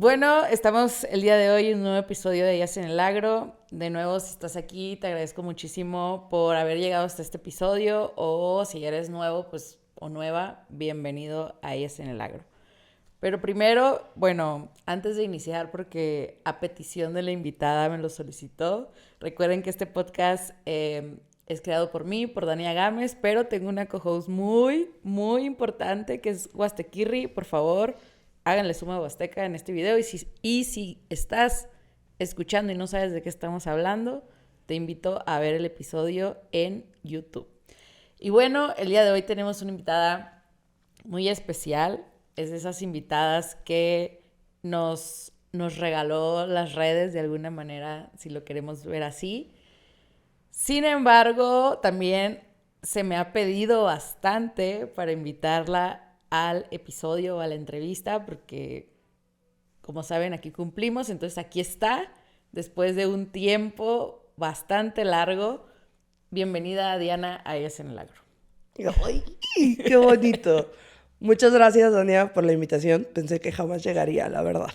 Bueno, estamos el día de hoy en un nuevo episodio de Ellas en el Agro. De nuevo, si estás aquí, te agradezco muchísimo por haber llegado hasta este episodio, o si eres nuevo, pues, o nueva, bienvenido a Ellas en el Agro. Pero primero, bueno, antes de iniciar, porque a petición de la invitada me lo solicitó, recuerden que este podcast es creado por mí, por Dania Gámez, pero tengo una co-host muy importante que es Huastequirri. Por favor, háganle suma a Huasteca en este video. Y si estás escuchando y no sabes de qué estamos hablando, te invito a ver el episodio en YouTube. Y bueno, el día de hoy tenemos una invitada muy especial. Es de esas invitadas que nos regaló las redes de alguna manera, si lo queremos ver así. Sin embargo, también se me ha pedido bastante para invitarla al episodio o a la entrevista, porque, como saben, aquí cumplimos. Entonces aquí está, después de un tiempo bastante largo. Bienvenida, Diana, a Ellas en el Agro. ¡Ay, qué bonito! Muchas gracias, Dania, por la invitación. Pensé que jamás llegaría, la verdad.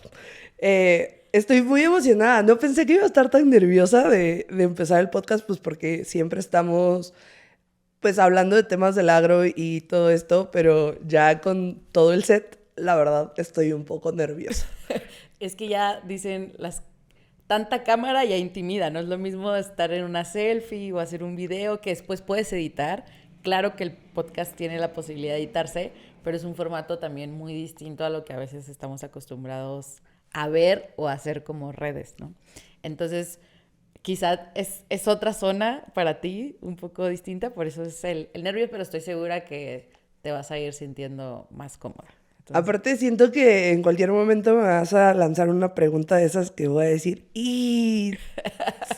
Estoy muy emocionada. No pensé que iba a estar tan nerviosa de empezar el podcast, pues porque siempre estamos pues hablando de temas del agro y todo esto, pero ya con todo el set, la verdad, estoy un poco nerviosa. Es que ya dicen tanta cámara ya intimida, no es lo mismo estar en una selfie o hacer un video que después puedes editar. Claro que el podcast tiene la posibilidad de editarse, pero es un formato también muy distinto a lo que a veces estamos acostumbrados a ver o a hacer como redes, ¿no? Entonces, quizás es otra zona para ti, un poco distinta, por eso es el nervio, pero estoy segura que te vas a ir sintiendo más cómoda. Entonces, Aparte, siento que en cualquier momento me vas a lanzar una pregunta de esas que voy a decir, ¡y!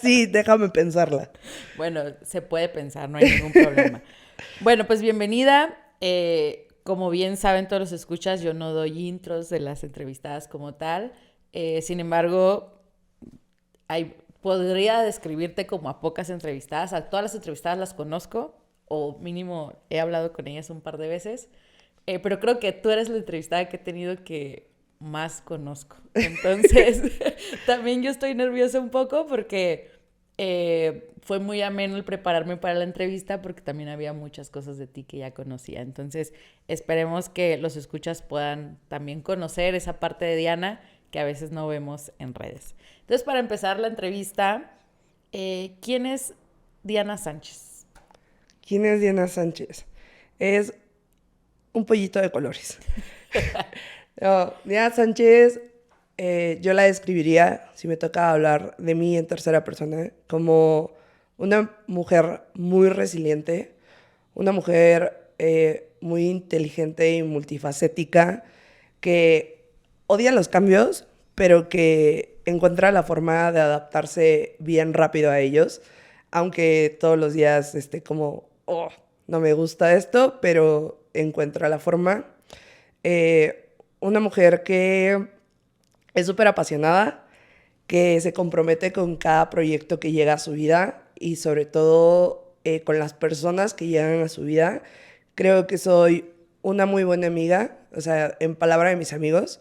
Sí, déjame pensarla. bueno, se puede pensar, no hay ningún problema. Bueno, pues bienvenida. Como bien saben todos los escuchas, yo no doy intros de las entrevistadas como tal. Sin embargo, podría describirte como a pocas entrevistadas. A todas las entrevistadas las conozco, o mínimo he hablado con ellas un par de veces. Pero creo que tú eres la entrevistada que he tenido que más conozco. Entonces, también yo estoy nerviosa un poco porque fue muy ameno el prepararme para la entrevista, porque también había muchas cosas de ti que ya conocía. Entonces, esperemos que los escuchas puedan también conocer esa parte de Diana que a veces no vemos en redes. Entonces, para empezar la entrevista, ¿quién es Diana Sánchez? ¿Quién es Diana Sánchez? Es un pollito de colores. No, Diana Sánchez, yo la describiría, si me toca hablar de mí en tercera persona, como una mujer muy resiliente, una mujer muy inteligente y multifacética, que odia los cambios, pero que encuentra la forma de adaptarse bien rápido a ellos, aunque todos los días esté como, oh, no me gusta esto, pero encuentra la forma. Una mujer que es súper apasionada, que se compromete con cada proyecto que llega a su vida y sobre todo con las personas que llegan a su vida. Creo que soy una muy buena amiga, o sea, en palabra de mis amigos.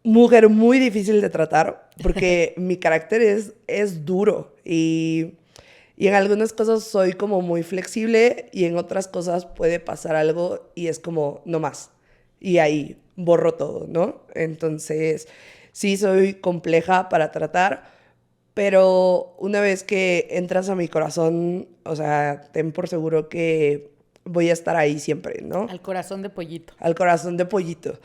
Mujer muy difícil de tratar porque mi carácter es duro y en algunas cosas soy como muy flexible y en otras cosas puede pasar algo y es como, no más. Y ahí borro todo, ¿no? Entonces, sí soy compleja para tratar, pero una vez que entras a mi corazón, o sea, ten por seguro que voy a estar ahí siempre, ¿no? Al corazón de pollito. Al corazón de pollito.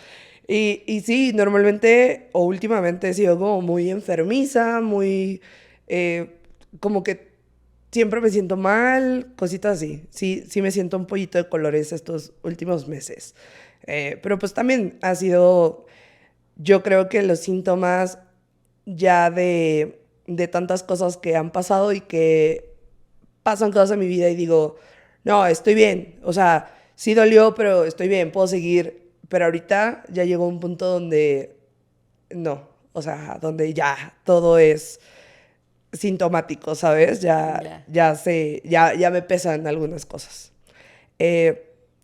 Y sí, normalmente o últimamente he sido como muy enfermiza, muy... como que siempre me siento mal, cositas así. Sí, sí me siento un pollito de colores estos últimos meses. Pero pues también ha sido, yo creo que los síntomas ya de tantas cosas que han pasado y que pasan cosas en mi vida y digo, no, estoy bien. O sea, sí dolió, pero estoy bien, puedo seguir. Pero ahorita ya llegó un punto donde no, o sea, donde ya todo es sintomático, ¿sabes? Ya. Ya me pesan algunas cosas.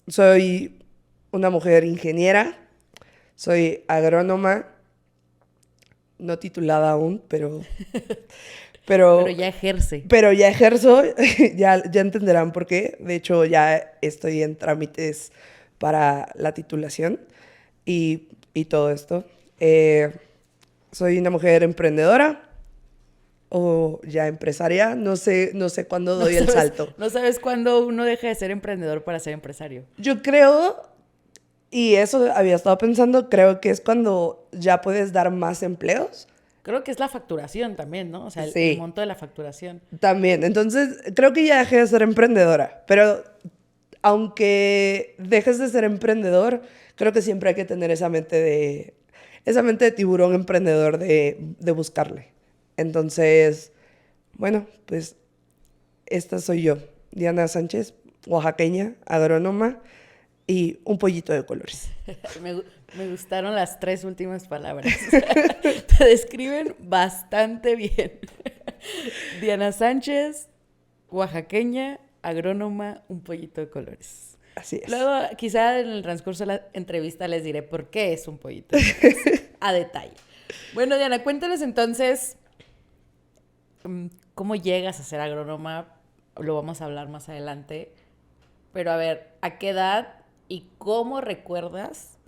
Soy una mujer ingeniera, soy agrónoma, no titulada aún, pero Pero ya ejerce. pero ya ejerzo, ya entenderán por qué. De hecho, ya estoy en trámites para la titulación y todo esto. Soy una mujer emprendedora o ya empresaria. No sé cuándo doy el salto. No sabes cuándo uno deja de ser emprendedor para ser empresario. Yo creo, y eso había estado pensando, creo que es cuando ya puedes dar más empleos. Creo que es la facturación también, ¿no? O sea, Sí. el monto de la facturación. También, entonces creo que ya dejé de ser emprendedora, pero aunque dejes de ser emprendedor, creo que siempre hay que tener esa mente de tiburón emprendedor de buscarle. Entonces, bueno, pues esta soy yo, Diana Sánchez, oaxaqueña, agrónoma y un pollito de colores. Me gustaron las 3 últimas palabras. Te describen bastante bien. Diana Sánchez, oaxaqueña, agrónoma, un pollito de colores. Así es. Luego, quizá en el transcurso de la entrevista les diré por qué es un pollito de colores, a detalle. Bueno, Diana, cuéntanos entonces cómo llegas a ser agrónoma. Lo vamos a hablar más adelante. Pero a ver, ¿a qué edad y cómo recuerdas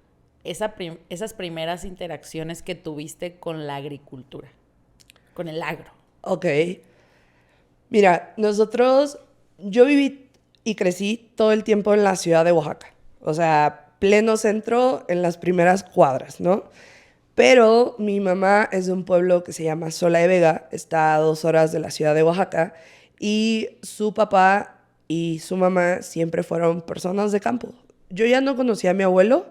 esas primeras interacciones que tuviste con la agricultura, con el agro? Ok. Mira, yo viví y crecí todo el tiempo en la ciudad de Oaxaca. O sea, pleno centro en las primeras cuadras, ¿no? Pero mi mamá es de un pueblo que se llama Sola de Vega, está a 2 horas de la ciudad de Oaxaca, y su papá y su mamá siempre fueron personas de campo. Yo ya no conocía a mi abuelo,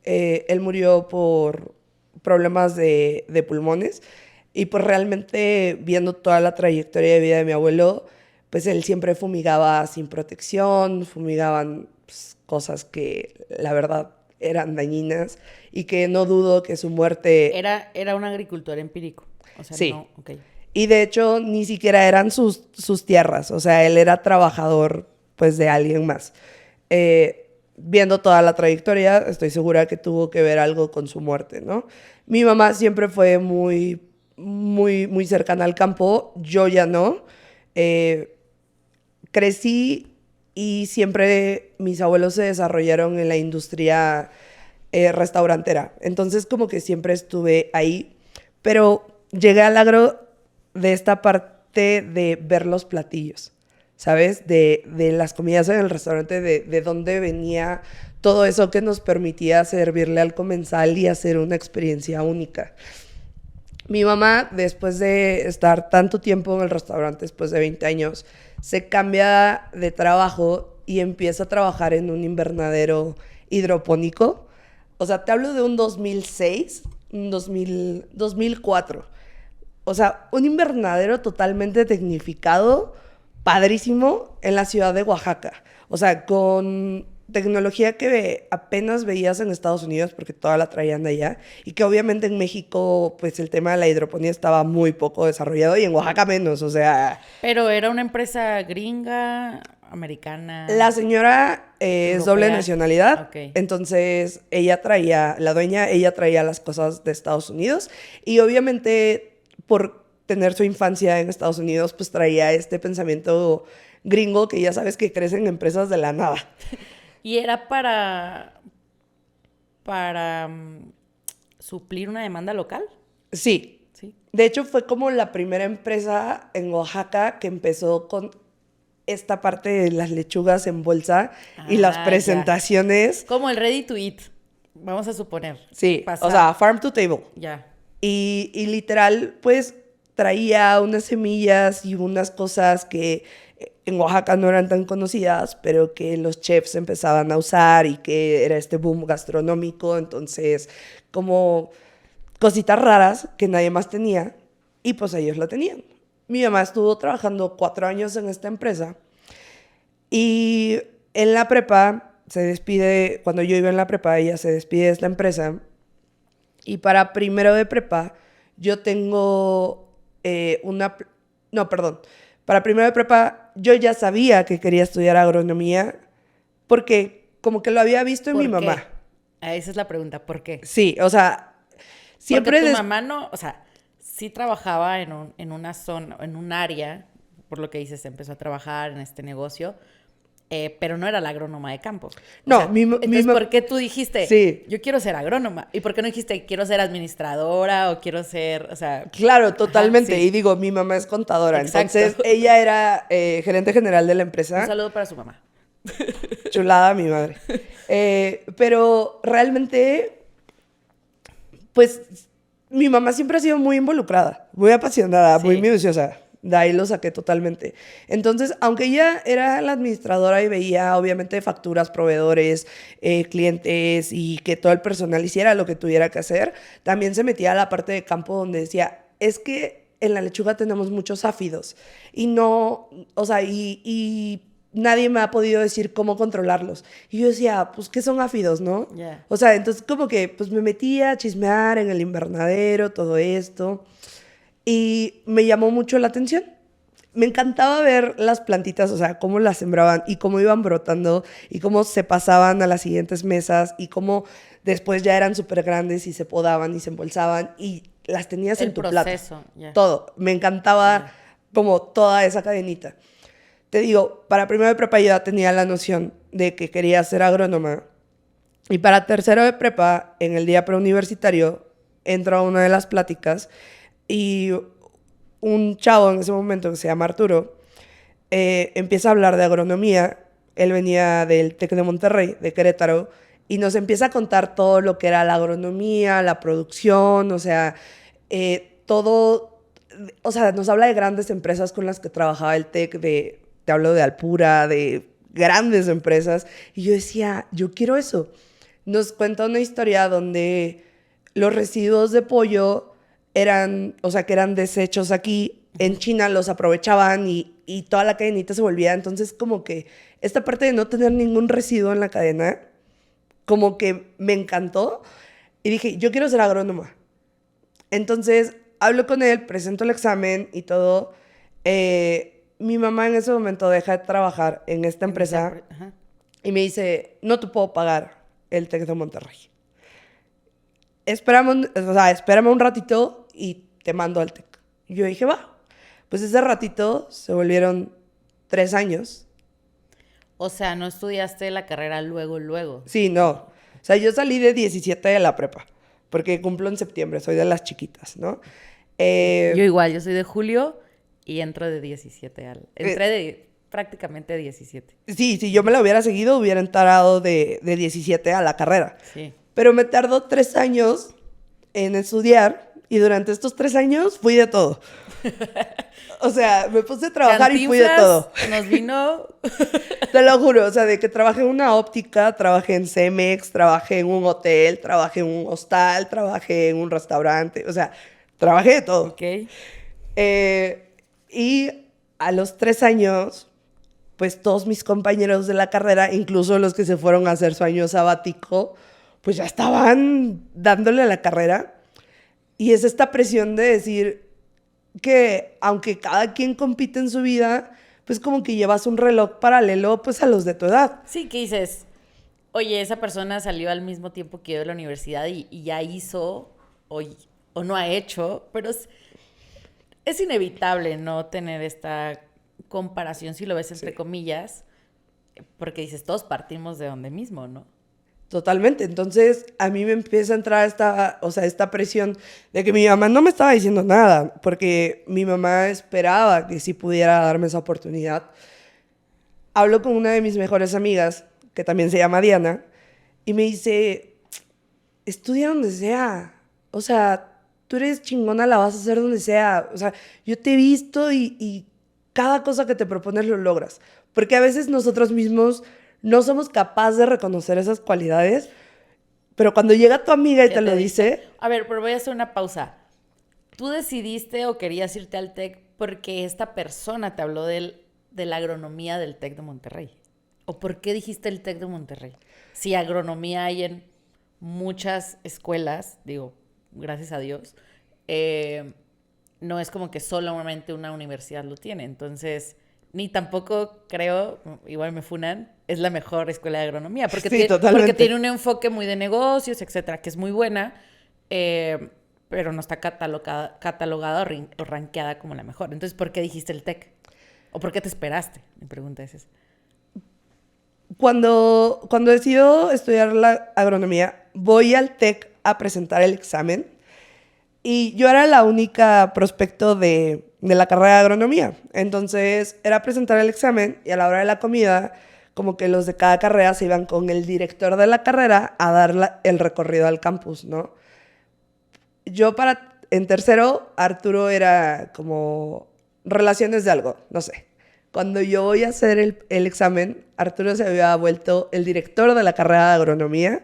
él murió por problemas de pulmones, y pues realmente viendo toda la trayectoria de vida de mi abuelo, pues él siempre fumigaba sin protección, fumigaban pues, cosas que la verdad eran dañinas y que no dudo que su muerte... Era un agricultor empírico. O sea, Sí. no, ok. Y de hecho ni siquiera eran sus tierras, o sea, él era trabajador pues de alguien más. Viendo toda la trayectoria, estoy segura que tuvo que ver algo con su muerte, ¿no? Mi mamá siempre fue muy cercana al campo, yo ya no. Crecí y siempre mis abuelos se desarrollaron en la industria restaurantera. Entonces como que siempre estuve ahí, pero llegué al agro de esta parte de ver los platillos, ¿sabes? De las comidas en el restaurante, de dónde venía todo eso que nos permitía servirle al comensal y hacer una experiencia única. Mi mamá, después de estar tanto tiempo en el restaurante, después de 20 años, se cambia de trabajo y empieza a trabajar en un invernadero hidropónico. O sea, te hablo de un 2006, un 2004. O sea, un invernadero totalmente tecnificado, padrísimo, en la ciudad de Oaxaca. O sea, con tecnología que apenas veías en Estados Unidos porque toda la traían de allá y que obviamente en México pues el tema de la hidroponía estaba muy poco desarrollado y en Oaxaca menos, o sea... Pero era una empresa gringa, americana. La señora es doble Europea. nacionalidad, Ok. entonces ella traía las cosas de Estados Unidos y obviamente por tener su infancia en Estados Unidos pues traía este pensamiento gringo que ya sabes que crecen empresas de la nada. Y era para suplir una demanda local. Sí, Sí. de hecho fue como la primera empresa en Oaxaca que empezó con esta parte de las lechugas en bolsa y las Ah, presentaciones. Como el ready to eat, vamos a suponer. Sí, Pasa- o sea, farm to table. Ya. Y literal, pues traía unas semillas y unas cosas que en Oaxaca no eran tan conocidas, pero que los chefs empezaban a usar y que era este boom gastronómico. Entonces, como cositas raras que nadie más tenía y pues ellos la tenían. Mi mamá estuvo trabajando 4 años en esta empresa y en la prepa se despide, cuando yo iba en la prepa, ella se despide de esta empresa y para primero de prepa yo tengo para primero de prepa yo ya sabía que quería estudiar agronomía porque como que lo había visto en mi ¿Por qué? mamá. Esa es la pregunta, ¿por qué? Sí, o sea, siempre... Porque tu mamá no, o sea, sí trabajaba en una zona, en un área, por lo que dices, empezó a trabajar en este negocio, pero no era la agrónoma de campo. No, O sea, entonces, ¿por qué tú dijiste, sí, yo quiero ser agrónoma? ¿Y por qué no dijiste, quiero ser administradora o quiero ser, o sea... claro, totalmente. Ajá, sí. Y digo, mi mamá es contadora, Exacto. entonces ella era gerente general de la Un empresa. saludo para su mamá. Chulada mi madre. Pero realmente, pues, mi mamá siempre ha sido muy involucrada, muy apasionada, muy Sí. minuciosa. De ahí lo saqué totalmente. Entonces, aunque ella era la administradora y veía, obviamente, facturas, proveedores, clientes y que todo el personal hiciera lo que tuviera que hacer, también se metía a la parte de campo donde decía, es que en la lechuga tenemos muchos áfidos y no, o sea, y nadie me ha podido decir cómo controlarlos. Y yo decía, pues, ¿qué son áfidos, no? Yeah. O sea, entonces como que, pues, me metía a chismear en el invernadero, todo esto. Y me llamó mucho la atención. Me encantaba ver las plantitas, o sea, cómo las sembraban y cómo iban brotando y cómo se pasaban a las siguientes mesas y cómo después ya eran súper grandes y se podaban y se embolsaban y las tenías El en tu plato. proceso, yeah. Todo. Me encantaba Yeah. como toda esa cadenita. Te digo, para primero de prepa yo ya tenía la noción de que quería ser agrónoma. Y para tercero de prepa, en el día preuniversitario, entro a una de las pláticas y un chavo en ese momento que se llama Arturo empieza a hablar de agronomía. Él venía del TEC de Monterrey, de Querétaro, y nos empieza a contar todo lo que era la agronomía, la producción, o sea, todo, o sea, nos habla de grandes empresas con las que trabajaba el TEC, te hablo de Alpura, de grandes empresas, y yo decía, yo quiero eso. Nos cuenta una historia donde los residuos de pollo eran, o sea, que eran desechos aquí, en China los aprovechaban y toda la cadenita se volvía. Entonces, como que esta parte de no tener ningún residuo en la cadena, como que me encantó. Y dije, yo quiero ser agrónoma. Entonces, hablo con él, presento el examen y todo. Mi mamá en ese momento deja de trabajar en esta empresa Ajá. y me dice, no te puedo pagar el TEC de Monterrey. Espérame un ratito y te mando al TEC. Y yo dije, va. Pues ese ratito se volvieron 3 años. O sea, no estudiaste la carrera luego. Sí, no. O sea, yo salí de 17 de la prepa, porque cumplo en septiembre, soy de las chiquitas, ¿no? Yo igual, yo soy de julio y entro de 17 entré de prácticamente 17. Sí, si yo me la hubiera seguido, hubiera entrado de 17 a la carrera. Sí. Pero me tardó 3 años en estudiar y durante estos 3 años fui de todo. O sea, me puse a trabajar y fui de todo. Nos vino... Te lo juro, o sea, de que trabajé en una óptica, trabajé en Cemex, trabajé en un hotel, trabajé en un hostal, trabajé en un restaurante, o sea, trabajé de todo. Ok. Y a los 3 años, pues todos mis compañeros de la carrera, incluso los que se fueron a hacer su año sabático, pues ya estaban dándole a la carrera. Y es esta presión de decir que aunque cada quien compite en su vida, pues como que llevas un reloj paralelo pues a los de tu edad. Sí, que dices, oye, esa persona salió al mismo tiempo que yo de la universidad y ya hizo o no ha hecho, pero es inevitable no tener esta comparación, si lo ves entre comillas, porque dices, todos partimos de donde mismo, ¿no? Totalmente. Entonces, a mí me empieza a entrar esta presión de que mi mamá no me estaba diciendo nada, porque mi mamá esperaba que sí pudiera darme esa oportunidad. Hablo con una de mis mejores amigas, que también se llama Diana, y me dice, estudia donde sea. O sea, tú eres chingona, la vas a hacer donde sea. O sea, yo te he visto y cada cosa que te propones lo logras. Porque a veces nosotros mismos no somos capaces de reconocer esas cualidades, pero cuando llega tu amiga y te lo dice... A ver, pero voy a hacer una pausa. ¿Tú decidiste o querías irte al TEC porque esta persona te habló de la agronomía del TEC de Monterrey? ¿O por qué dijiste el TEC de Monterrey? Si agronomía hay en muchas escuelas, digo, gracias a Dios, no es como que solamente una universidad lo tiene. Entonces, ni tampoco creo, igual me funan, es la mejor escuela de agronomía. Porque, Sí, totalmente. porque tiene un enfoque muy de negocios, etcétera, que es muy buena. pero no está catalogada o rankeada como la mejor. Entonces, ¿por qué dijiste el TEC? ¿O por qué te esperaste? Mi pregunta es esa. Cuando decido estudiar la agronomía, voy al TEC a presentar el examen y yo era la única prospecto de la carrera de agronomía. Entonces, era presentar el examen y a la hora de la comida, como que los de cada carrera se iban con el director de la carrera a dar el recorrido al campus, ¿no? En tercero, Arturo era como relaciones de algo, no sé. Cuando yo voy a hacer el examen, Arturo se había vuelto el director de la carrera de agronomía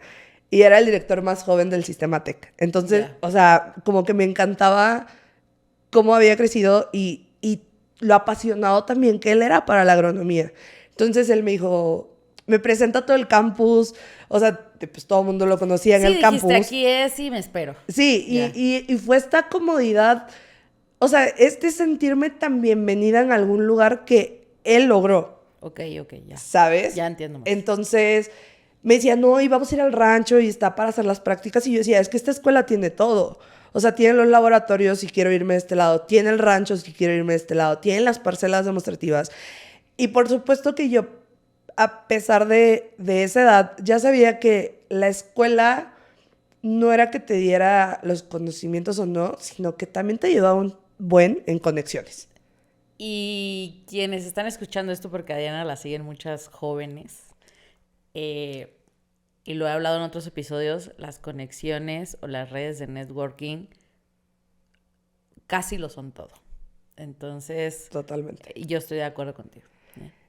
y era el director más joven del sistema TEC. Entonces, o sea, como que me encantaba cómo había crecido y lo apasionado también que él era para la agronomía. Entonces él me dijo, me presenta todo el campus, o sea, pues todo el mundo lo conocía en el campus. Sí, aquí es y me espero. Sí, y fue esta comodidad, o sea, sentirme tan bienvenida en algún lugar que él logró. Ok, ya. ¿Sabes? Ya entiendo más. Entonces me decía, no, y vamos a ir al rancho y está para hacer las prácticas. Y yo decía, es que esta escuela tiene todo. O sea, tiene los laboratorios si quiero irme de este lado, tiene el rancho si quiero irme de este lado, tiene las parcelas demostrativas. Y por supuesto que yo, a pesar de esa edad, ya sabía que la escuela no era que te diera los conocimientos o no, sino que también te ayudaba un buen en conexiones. Y quienes están escuchando esto, porque a Diana la siguen muchas jóvenes, y lo he hablado en otros episodios, las conexiones o las redes de networking casi lo son todo. Entonces, totalmente. Yo estoy de acuerdo contigo.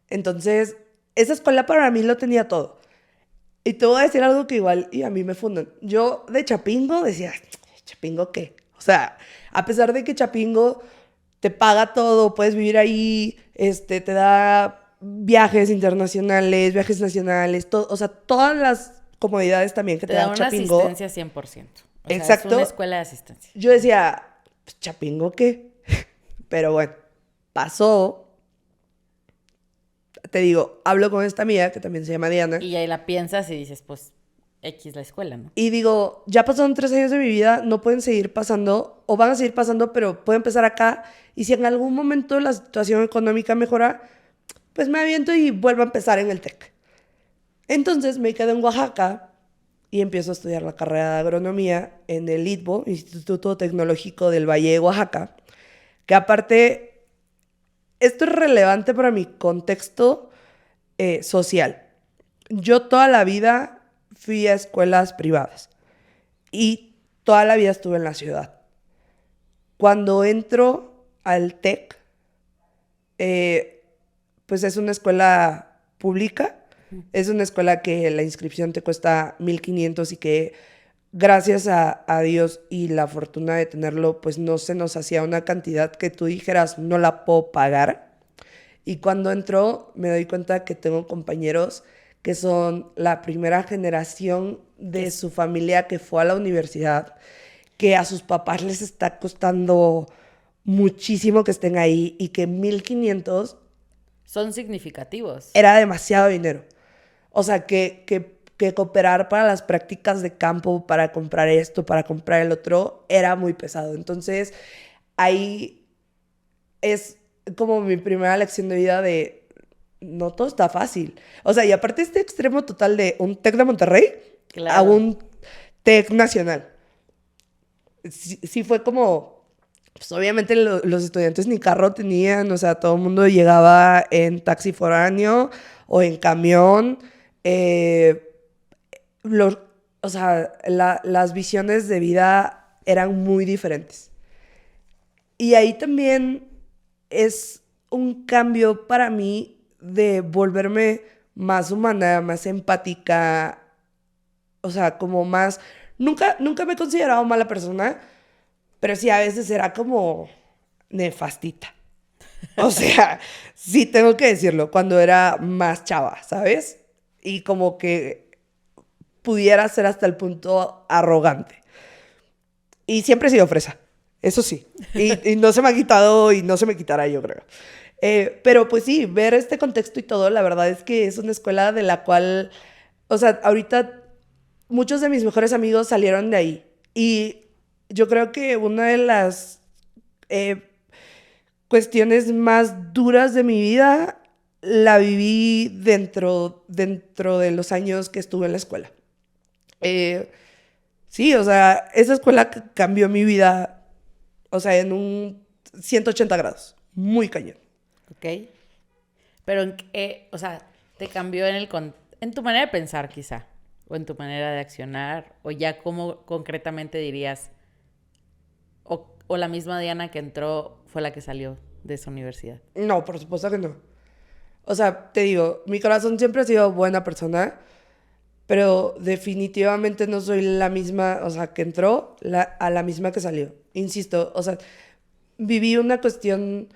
Entonces, esa escuela para mí lo tenía todo. Y te voy a decir algo que igual y a mí me fundan. Yo de Chapingo decía, ¿Chapingo qué? O sea, a pesar de que Chapingo te paga todo, puedes vivir ahí, te da viajes internacionales, viajes nacionales, todo, o sea, todas las comodidades también que te da Chapingo. Te da una asistencia 100%. O sea, exacto. es una escuela de asistencia. Yo decía, pues, ¿Chapingo qué? Pero bueno, pasó. Te digo, hablo con esta amiga que también se llama Diana. Y ahí la piensas y dices, pues, X la escuela, ¿no? Y digo, ya pasaron 3 años de mi vida, no pueden seguir pasando, o van a seguir pasando, pero puedo empezar acá. Y si en algún momento la situación económica mejora, pues me aviento y vuelvo a empezar en el TEC. Entonces me quedo en Oaxaca y empiezo a estudiar la carrera de agronomía en el ITBO, Instituto Tecnológico del Valle de Oaxaca, que aparte, esto es relevante para mi contexto social. Yo toda la vida fui a escuelas privadas y toda la vida estuve en la ciudad. Cuando entro al TEC, pues es una escuela pública, es una escuela que la inscripción te cuesta 1,500 y que gracias a Dios y la fortuna de tenerlo, pues no se nos hacía una cantidad que tú dijeras, no la puedo pagar. Y cuando entro me doy cuenta que tengo compañeros que son la primera generación de su familia que fue a la universidad, que a sus papás les está costando muchísimo que estén ahí y que 1,500 son significativos. Era demasiado dinero. O sea, que cooperar para las prácticas de campo, para comprar esto, para comprar el otro, era muy pesado. Entonces, ahí es como mi primera lección de vida de no todo está fácil. O sea, y aparte este extremo total de un TEC de Monterrey a un TEC nacional. Sí fue como, pues obviamente los estudiantes ni carro tenían, o sea, todo el mundo llegaba en taxi foráneo o en camión. O sea, las visiones de vida eran muy diferentes. Y ahí también es un cambio para mí de volverme más humana, más empática, o sea, como más... Nunca me he considerado mala persona, pero sí a veces era como nefastita. O sea, sí tengo que decirlo, cuando era más chava, ¿sabes? Y como que pudiera ser hasta el punto arrogante. Y siempre he sido fresa, eso sí. Y no se me ha quitado y no se me quitará, yo creo. Pero pues sí, ver este contexto y todo, la verdad es que es una escuela de la cual, o sea, ahorita muchos de mis mejores amigos salieron de ahí. Y yo creo que una de las cuestiones más duras de mi vida la viví dentro de los años que estuve en la escuela. Sí, o sea, esa escuela cambió mi vida, o sea, en un 180 grados, muy cañón. Ok. Pero, o sea, te cambió en tu manera de pensar, quizá, o en tu manera de accionar, o ya cómo concretamente dirías, o la misma Diana que entró fue la que salió de esa universidad. No, por supuesto que no. O sea, te digo, mi corazón siempre ha sido buena persona, pero definitivamente no soy la misma, o sea, que entró a la misma que salió. Insisto, o sea, viví una cuestión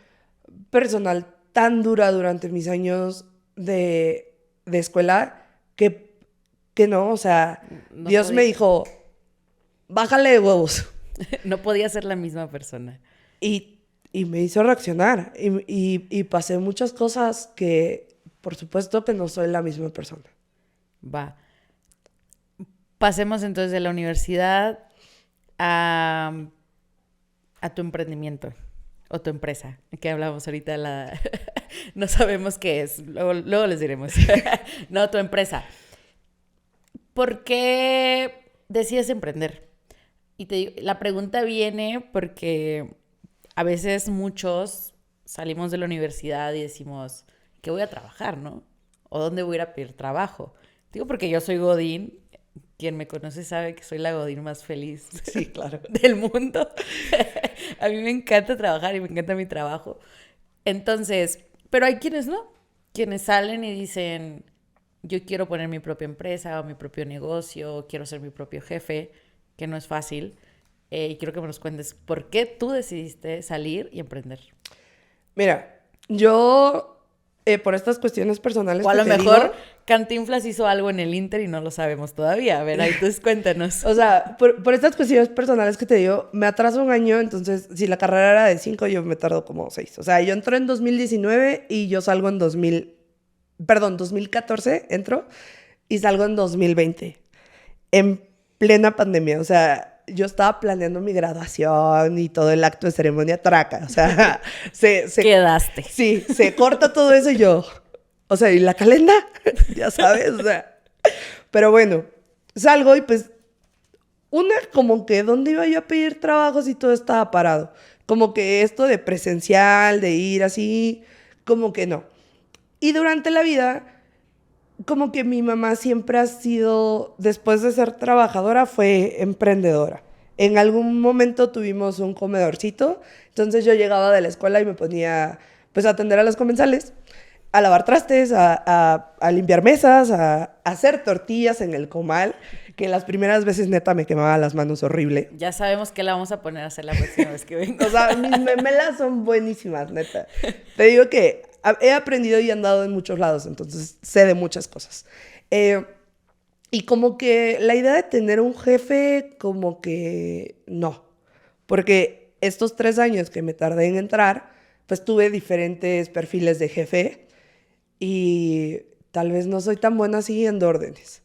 personal tan dura durante mis años de escuela que no, o sea, No Dios me podía, dijo, bájale de huevos. no podía ser la misma persona. Y me hizo reaccionar. Y pasé muchas cosas que, por supuesto, que no soy la misma persona. Va. Pasemos entonces de la universidad a tu emprendimiento o tu empresa, que hablamos ahorita de la... No sabemos qué es, luego les diremos. No, tu empresa. ¿Por qué decides emprender? Y te digo, la pregunta viene porque a veces muchos salimos de la universidad y decimos, ¿qué voy a trabajar, no? ¿O dónde voy a ir a pedir trabajo? Digo porque yo soy Godín. Quien me conoce sabe que soy la Godín más feliz Sí, claro. del mundo. A mí me encanta trabajar y me encanta mi trabajo. Entonces, pero hay quienes no. Quienes salen y dicen, yo quiero poner mi propia empresa o mi propio negocio, quiero ser mi propio jefe, que no es fácil. Y quiero que me nos cuentes por qué tú decidiste salir y emprender. Mira, yo, por estas cuestiones personales O a que lo te mejor digo, Cantinflas hizo algo en el Inter y no lo sabemos todavía. A ver, ahí tú cuéntanos. o sea, por estas cuestiones personales que te digo, me atraso un año, entonces, si la carrera era de 5, yo me tardo como 6. O sea, yo entré en 2019 y yo salgo en 2014 entro y salgo en 2020, en plena pandemia. O sea, yo estaba planeando mi graduación y todo el acto de ceremonia traca. O sea, Quedaste. sí, se corta todo eso y yo, o sea, ¿y la calenda? Ya sabes, o sea. Pero bueno, salgo y pues, como que, ¿dónde iba yo a pedir trabajos y todo estaba parado? Como que esto de presencial, de ir así, como que no. Y durante la vida, como que mi mamá siempre ha sido, después de ser trabajadora, fue emprendedora. En algún momento tuvimos un comedorcito, entonces yo llegaba de la escuela y me ponía pues a atender a los comensales, a lavar trastes, a limpiar mesas, a hacer tortillas en el comal, que las primeras veces neta me quemaba las manos horrible. Ya sabemos qué la vamos a poner a hacer la próxima vez que venga. O sea, mis memelas son buenísimas, neta. Te digo que he aprendido y andado en muchos lados, entonces sé de muchas cosas. Y como que la idea de tener un jefe, como que no. Porque estos 3 años que me tardé en entrar, pues tuve diferentes perfiles de jefe y tal vez no soy tan buena siguiendo órdenes.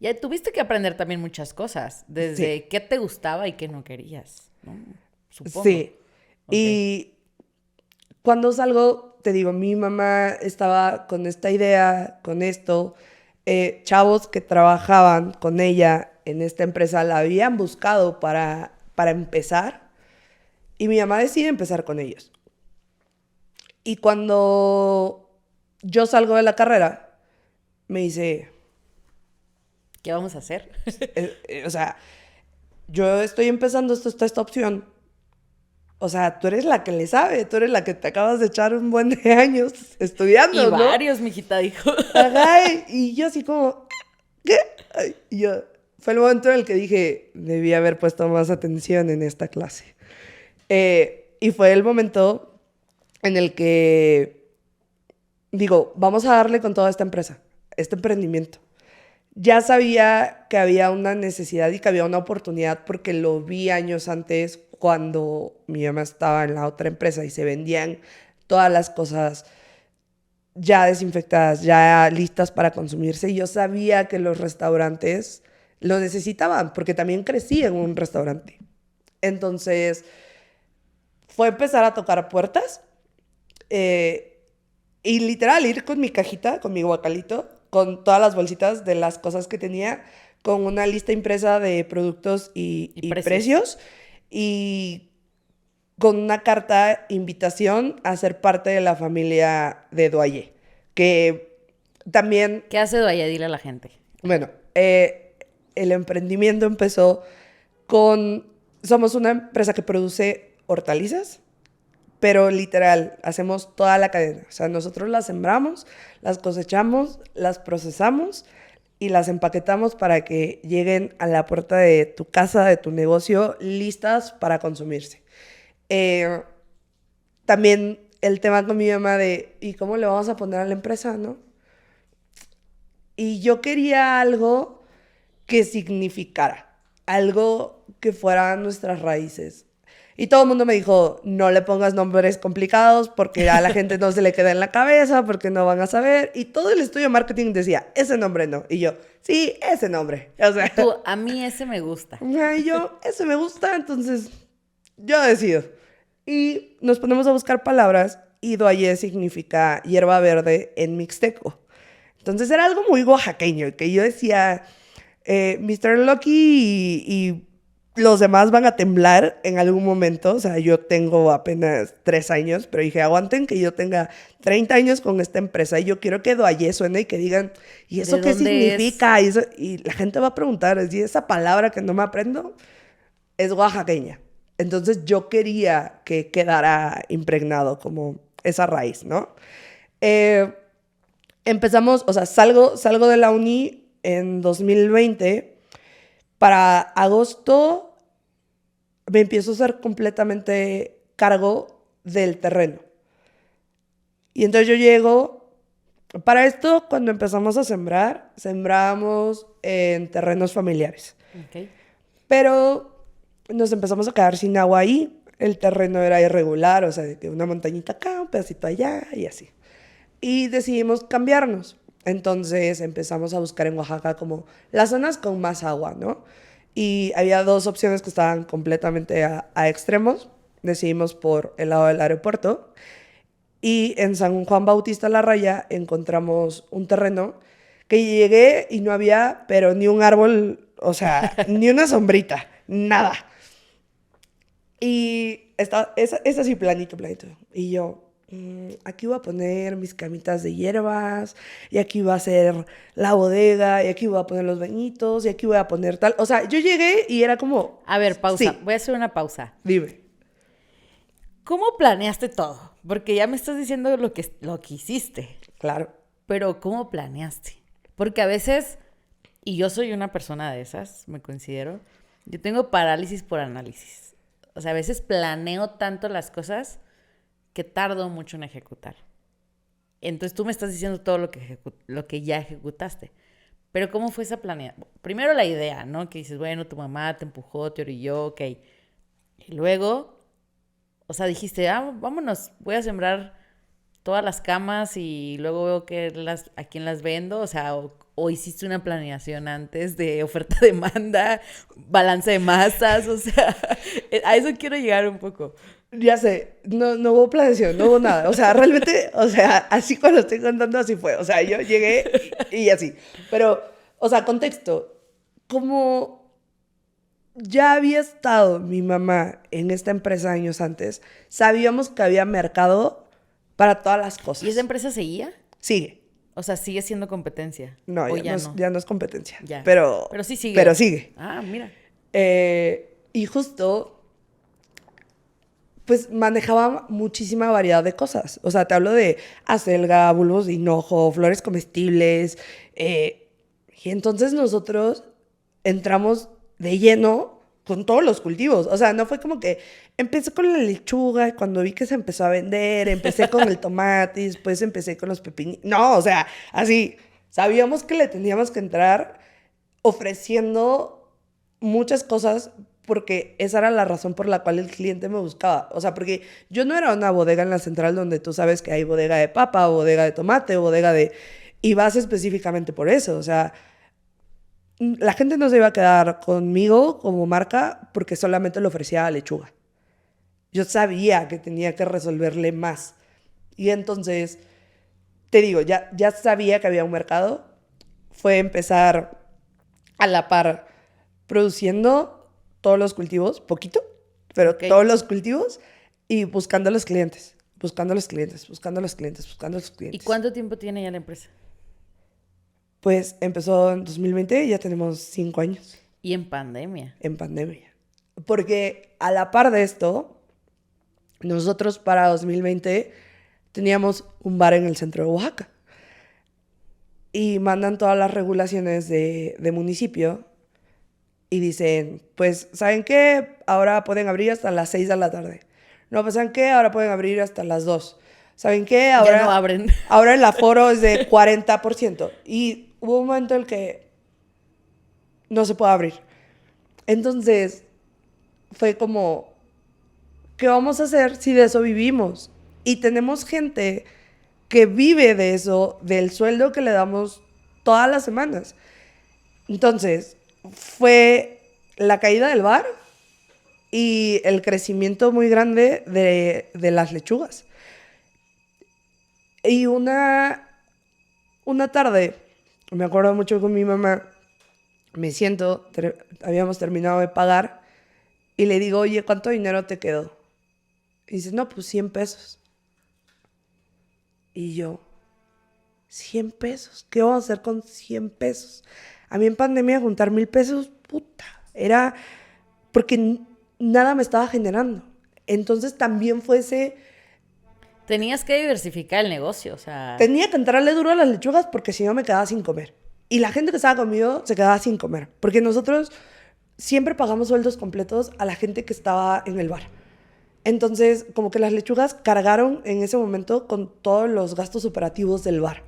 Ya tuviste que aprender también muchas cosas, desde Sí. qué te gustaba y qué no querías, ¿no? Supongo. Sí. Ok. Y cuando salgo, te digo, mi mamá estaba con esta idea, con esto. Chavos que trabajaban con ella en esta empresa la habían buscado para empezar y mi mamá decide empezar con ellos. Y cuando yo salgo de la carrera, me dice, ¿Qué vamos a hacer? o sea, yo estoy empezando, esto está esta opción. O sea, tú eres la que le sabe, tú eres la que te acabas de echar un buen de años estudiando, Y ¿no? varios, mijita, dijo. Ajá, y yo así como, ¿qué? Ay, y yo, fue el momento en el que dije, debí haber puesto más atención en esta clase. Y fue el momento en el que digo, vamos a darle con toda esta empresa, este emprendimiento. Ya sabía que había una necesidad y que había una oportunidad porque lo vi años antes cuando mi mamá estaba en la otra empresa y se vendían todas las cosas ya desinfectadas, ya listas para consumirse. Y yo sabía que los restaurantes lo necesitaban porque también crecí en un restaurante. Entonces, fue empezar a tocar puertas y literal ir con mi cajita, con mi guacalito, con todas las bolsitas de las cosas que tenía, con una lista impresa de productos y precios y con una carta invitación a ser parte de la familia de Doye, que también... ¿Qué hace Doye? Dile a la gente. Bueno, el emprendimiento empezó con... Somos una empresa que produce hortalizas, pero literal, hacemos toda la cadena. O sea, nosotros las sembramos, las cosechamos, las procesamos y las empaquetamos para que lleguen a la puerta de tu casa, de tu negocio, listas para consumirse. También el tema con mi mamá de, ¿y cómo le vamos a poner a la empresa, no? Y yo quería algo que significara, algo que fuera nuestras raíces. Y todo el mundo me dijo, no le pongas nombres complicados porque a la gente no se le queda en la cabeza, porque no van a saber. Y todo el estudio de marketing decía, ese nombre no. Y yo, sí, ese nombre. O sea, tú, a mí ese me gusta. Y yo, ese me gusta, entonces yo decido. Y nos ponemos a buscar palabras y Doye significa hierba verde en mixteco. Entonces era algo muy oaxaqueño, que yo decía, Mr. Lucky y los demás van a temblar en algún momento. O sea, yo tengo apenas 3 años, pero dije, aguanten que yo tenga 30 años con esta empresa y yo quiero que Doye suene y que digan, ¿y eso qué significa? Y la gente va a preguntar, ¿y esa palabra que no me aprendo es oaxaqueña? Entonces yo quería que quedara impregnado como esa raíz, ¿no? Empezamos, o sea, salgo de la uni en 2020. Para agosto me empiezo a hacer completamente cargo del terreno. Y entonces yo llego, para esto cuando empezamos a sembrar, sembrábamos en terrenos familiares. Okay. Pero nos empezamos a quedar sin agua ahí, el terreno era irregular, o sea, de que una montañita acá, un pedacito allá y así. Y decidimos cambiarnos. Entonces empezamos a buscar en Oaxaca como las zonas con más agua, ¿no? Y había 2 opciones que estaban completamente a extremos. Decidimos por el lado del aeropuerto. Y en San Juan Bautista La Raya encontramos un terreno que llegué y no había, pero ni un árbol, o sea, ni una sombrita, nada. Y es así planito. Y yo, aquí voy a poner mis camitas de hierbas, y aquí va a ser la bodega, y aquí voy a poner los bañitos, y aquí voy a poner tal. O sea, yo llegué y era como... A ver, pausa. Sí. Voy a hacer una pausa. Dime. ¿Cómo planeaste todo? Porque ya me estás diciendo lo que hiciste. Claro. Pero ¿cómo planeaste? Porque a veces, y yo soy una persona de esas, me considero, yo tengo parálisis por análisis. O sea, a veces planeo tanto las cosas que tardo mucho en ejecutar. Entonces tú me estás diciendo todo lo que ya ejecutaste. Pero ¿cómo fue esa planeación? Primero la idea, ¿no? Que dices, bueno, tu mamá te empujó, te orilló, ok. Y luego, o sea, dijiste, vámonos, voy a sembrar todas las camas y luego veo a quién las vendo. O sea, o hiciste una planeación antes de oferta-demanda, balance de masas, o sea, a eso quiero llegar un poco. Ya sé, no hubo planeación, no hubo nada. O sea, realmente, o sea, así cuando estoy contando, así fue. O sea, yo llegué y así. Pero, o sea, contexto. Como ya había estado mi mamá en esta empresa años antes, sabíamos que había mercado para todas las cosas. ¿Y esa empresa seguía? Sigue. O sea, ¿sigue siendo competencia? No, ya no es competencia. Ya. Pero sí sigue. Pero sigue. Ah, mira. Y justo, pues manejaba muchísima variedad de cosas. O sea, te hablo de acelga, bulbos de hinojo, flores comestibles. Y entonces nosotros entramos de lleno con todos los cultivos. O sea, no fue como que empecé con la lechuga y cuando vi que se empezó a vender, empecé con el tomate y después empecé con los pepinillos. No, o sea, así, sabíamos que le teníamos que entrar ofreciendo muchas cosas porque esa era la razón por la cual el cliente me buscaba. O sea, porque yo no era una bodega en la central donde tú sabes que hay bodega de papa, bodega de tomate, bodega de... Y vas específicamente por eso, o sea... la gente no se iba a quedar conmigo como marca porque solamente le ofrecía lechuga. Yo sabía que tenía que resolverle más. Y entonces, te digo, ya sabía que había un mercado. Fue empezar a la par produciendo todos los cultivos, poquito, pero Ok. todos los cultivos y buscando a los clientes, buscando a los clientes, buscando a los clientes, buscando a los ¿Y clientes. cuánto tiempo tiene ya la empresa? Pues empezó en 2020 y ya tenemos 5 años Y en pandemia. en pandemia. Porque a la par de esto, nosotros para 2020 teníamos un bar en el centro de Oaxaca. Y mandan todas las regulaciones de municipio y dicen, pues, ¿saben qué? Ahora pueden abrir hasta las 6 de la tarde. No, pues, ¿saben qué? Ahora pueden abrir hasta las 2. ¿Saben qué? Ya no abren. Ahora el aforo es de 40%. Y hubo un momento en el que no se puede abrir. Entonces, fue como, ¿qué vamos a hacer si de eso vivimos? Y tenemos gente que vive de eso, del sueldo que le damos todas las semanas. Entonces, fue la caída del bar y el crecimiento muy grande de las lechugas. Y una tarde, me acuerdo mucho con mi mamá, me siento, habíamos terminado de pagar, y le digo, oye, ¿cuánto dinero te quedó? Y dice, no, pues 100 pesos. Y yo, 100 pesos, ¿qué vamos a hacer con 100 pesos? A mí en pandemia juntar 1,000 pesos, puta, era porque nada me estaba generando. Entonces también fue ese, Tenías que diversificar el negocio, o sea, tenía que entrarle duro a las lechugas porque si no me quedaba sin comer. Y la gente que estaba conmigo se quedaba sin comer, porque nosotros siempre pagamos sueldos completos a la gente que estaba en el bar. Entonces, como que las lechugas cargaron en ese momento con todos los gastos operativos del bar.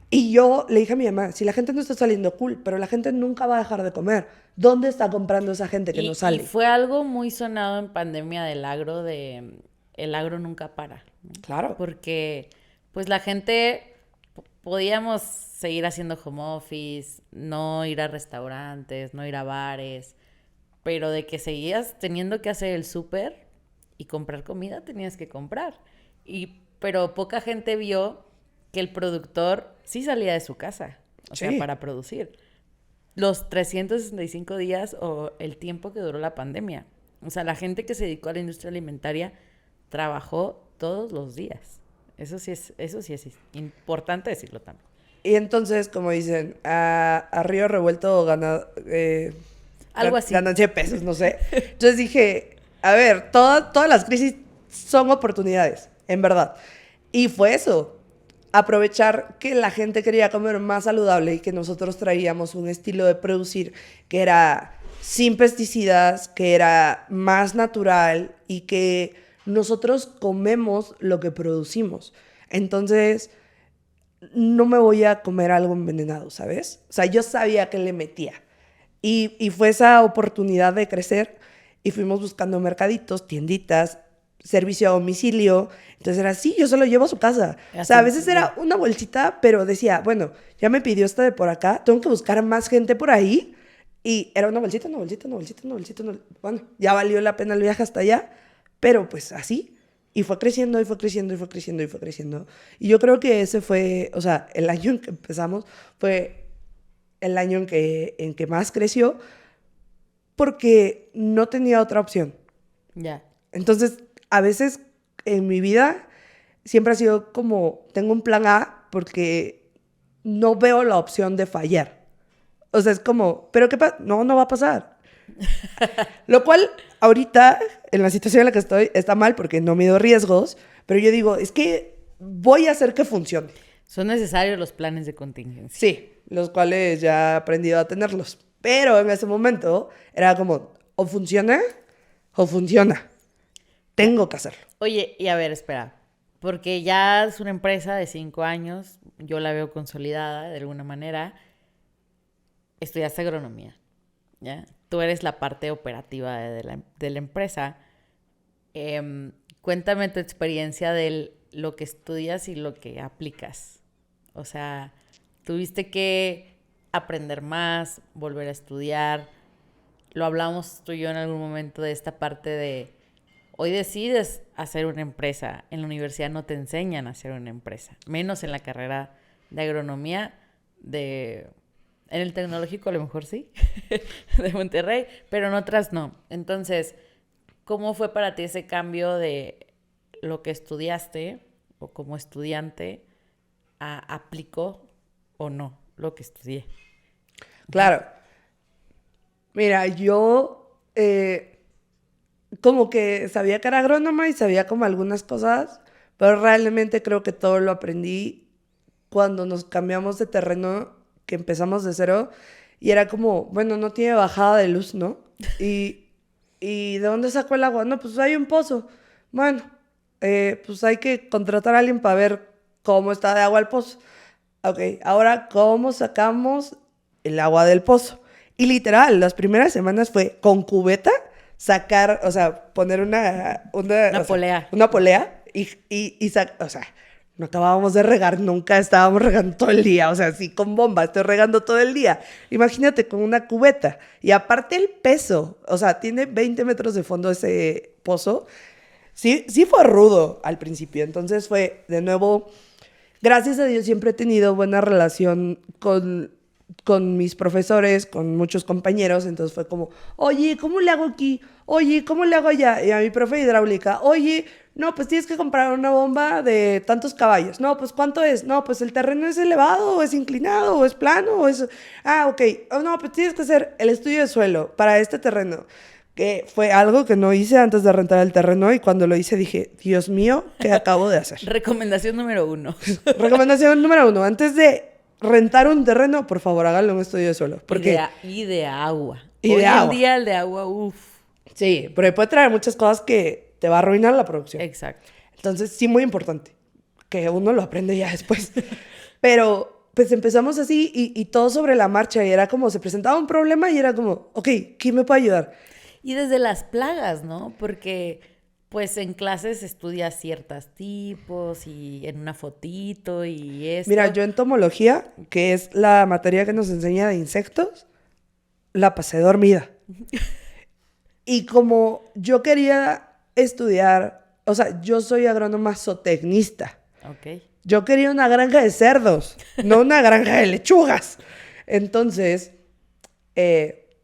Y yo le dije a mi mamá, si la gente no está saliendo, cool, pero la gente nunca va a dejar de comer. ¿Dónde está comprando esa gente que no y sale? fue algo muy sonado en pandemia del agro, de el agro nunca para, ¿no? Claro. Porque pues la gente podíamos seguir haciendo home office, no ir a restaurantes, no ir a bares, pero de que seguías teniendo que hacer el súper y comprar comida, tenías que comprar. Pero poca gente vio que el productor sí salía de su casa, o sea, Sí. para producir los 365 días o el tiempo que duró la pandemia. O sea, la gente que se dedicó a la industria alimentaria trabajó todos los días. Eso sí es importante decirlo también. Y entonces, como dicen, a río revuelto Algo así. ganancia de pesos, no sé. Entonces dije, a ver, todas las crisis son oportunidades, en verdad. Y fue eso, aprovechar que la gente quería comer más saludable y que nosotros traíamos un estilo de producir que era sin pesticidas, que era más natural y que nosotros comemos lo que producimos. Entonces no me voy a comer algo envenenado, ¿sabes? O sea, yo sabía que le metía. Y fue esa oportunidad de crecer y fuimos buscando mercaditos, tienditas, servicio a domicilio. Entonces era así, yo se lo llevo a su casa. O sea, a veces era una bolsita, pero decía, bueno, ya me pidió esta de por acá, tengo que buscar más gente por ahí. Y era una bolsita, una bolsita, una bolsita, una bolsita. Bueno, ya valió la pena el viaje hasta allá, pero pues así. Y fue creciendo, y fue creciendo, y fue creciendo, y fue creciendo. Y yo creo que ese fue, o sea, el año en que empezamos fue el año en que más creció porque no tenía otra opción. Ya. Entonces, a veces en mi vida siempre ha sido como, tengo un plan A porque no veo la opción de fallar. O sea, es como, ¿pero qué pasa? No, no va a pasar. Lo cual, ahorita, en la situación en la que estoy, está mal porque no mido riesgos, pero yo digo, es que voy a hacer que funcione. Son necesarios los planes de contingencia. Sí, los cuales ya he aprendido a tenerlos. Pero en ese momento era como, o funciona o funciona. Ya. Tengo que hacerlo. Oye, y a ver, espera. Porque ya es una empresa de 5 años, yo la veo consolidada de alguna manera. Estudiaste agronomía, ¿ya? Tú eres la parte operativa de la empresa. Cuéntame tu experiencia de lo que estudias y lo que aplicas. O sea, tuviste que aprender más, volver a estudiar. Lo hablamos tú y yo en algún momento de esta parte de hoy decides hacer una empresa. En la universidad no te enseñan a hacer una empresa, menos en la carrera de agronomía en el tecnológico a lo mejor sí, de Monterrey, pero en otras no. Entonces, ¿cómo fue para ti ese cambio de lo que estudiaste o como estudiante a aplicó o no lo que estudié? Claro. Mira, yo como que sabía que era agrónoma y sabía como algunas cosas, pero realmente creo que todo lo aprendí cuando nos cambiamos de terreno, que empezamos de cero, y era como, bueno, no tiene bajada de luz, ¿no? ¿Y de dónde sacó el agua? No, pues hay un pozo. Bueno, pues hay que contratar a alguien para ver cómo está de agua el pozo. Ok, ahora, ¿cómo sacamos el agua del pozo? Y literal, las primeras semanas fue con cubeta sacar, o sea, poner una polea. Una polea o sea, no acabábamos de regar, nunca estábamos regando todo el día, o sea, sí, con bomba, estoy regando todo el día. Imagínate con una cubeta. Y aparte el peso, o sea, tiene 20 metros de fondo ese pozo. Sí, sí fue rudo al principio, entonces fue, de nuevo, gracias a Dios siempre he tenido buena relación con mis profesores, con muchos compañeros, entonces fue como, oye, ¿cómo le hago aquí? Oye, ¿cómo le hago allá? Y a mi profe de hidráulica, oye, no, pues tienes que comprar una bomba de tantos caballos. No, pues ¿cuánto es? No, pues el terreno es elevado, o es inclinado, o es plano, o es... Ah, ok. Oh, no, pues tienes que hacer el estudio de suelo para este terreno. Que fue algo que no hice antes de rentar el terreno y cuando lo hice dije, Dios mío, ¿qué acabo de hacer? Recomendación número 1. Recomendación número 1, antes de rentar un terreno, por favor, háganlo un estudio de suelo. Porque... Y de agua. Y Hoy de en agua. día el de agua, uff. Sí, porque puede traer muchas cosas que te va a arruinar la producción. Exacto. Entonces, sí, muy importante, que uno lo aprende ya después. Pero, pues empezamos así y todo sobre la marcha. Y era como, se presentaba un problema y era como, ok, ¿quién me puede ayudar? Y desde las plagas, ¿no? Porque, pues, en clases estudias ciertos tipos y en una fotito y esto. Mira, yo entomología, que es la materia que nos enseña de insectos, la pasé dormida. Y como yo quería estudiar, o sea, yo soy agrónoma zootecnista. Ok. Yo quería una granja de cerdos, no una granja de lechugas. Entonces,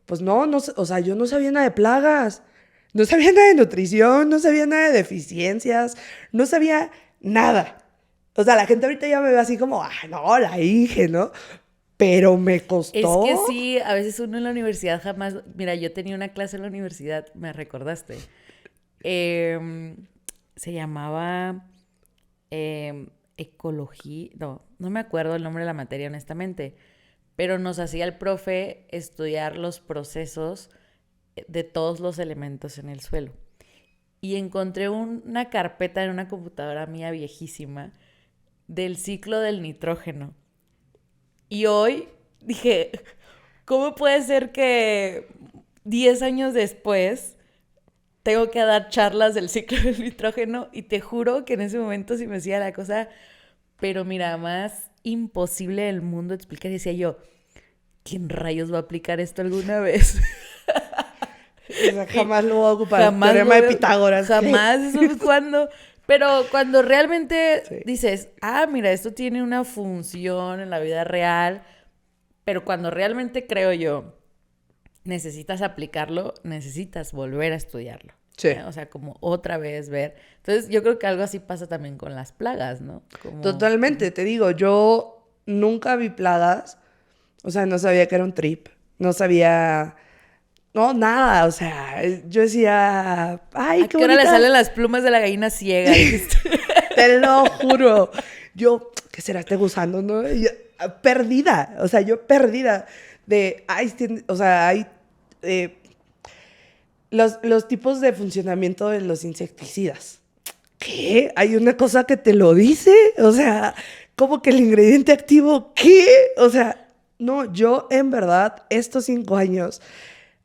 pues no, o sea, yo no sabía nada de plagas, no sabía nada de nutrición, no sabía nada de deficiencias, no sabía nada. O sea, la gente ahorita ya me ve así como, no, la Inge, ¿no? Pero me costó. Es que sí, a veces uno en la universidad jamás... Mira, yo tenía una clase en la universidad, me recordaste. Se llamaba ecología... No me acuerdo el nombre de la materia, honestamente. Pero nos hacía el profe estudiar los procesos de todos los elementos en el suelo. Y encontré una carpeta en una computadora mía viejísima del ciclo del nitrógeno. Y hoy dije, ¿cómo puede ser que 10 años después tengo que dar charlas del ciclo del nitrógeno? Y te juro que en ese momento sí me hacía la cosa, pero mira, más imposible del mundo explicar. Y decía yo, ¿quién rayos va a aplicar esto alguna vez? O sea, jamás lo voy a ocupar. Jamás Teorema de Pitágoras. Jamás, eso es cuando... Pero cuando realmente Sí. dices, mira, esto tiene una función en la vida real, pero cuando realmente creo yo, necesitas aplicarlo, necesitas volver a estudiarlo. Sí. O sea, como otra vez ver. Entonces, yo creo que algo así pasa también con las plagas, ¿no? Como... Totalmente, te digo, yo nunca vi plagas, o sea, no sabía que era un trip, no sabía, no, nada, o sea, yo decía, ay, ¿A qué qué hora le bonita. salen las plumas de la gallina ciega? Dijiste. Te lo juro. Yo, ¿qué será este gusano, no? Y yo, perdida, o sea, yo perdida de, o sea, hay los tipos de funcionamiento de los insecticidas. ¿Qué? ¿Hay una cosa que te lo dice? O sea, ¿cómo que el ingrediente activo? ¿Qué? O sea, no, yo en verdad, estos 5 años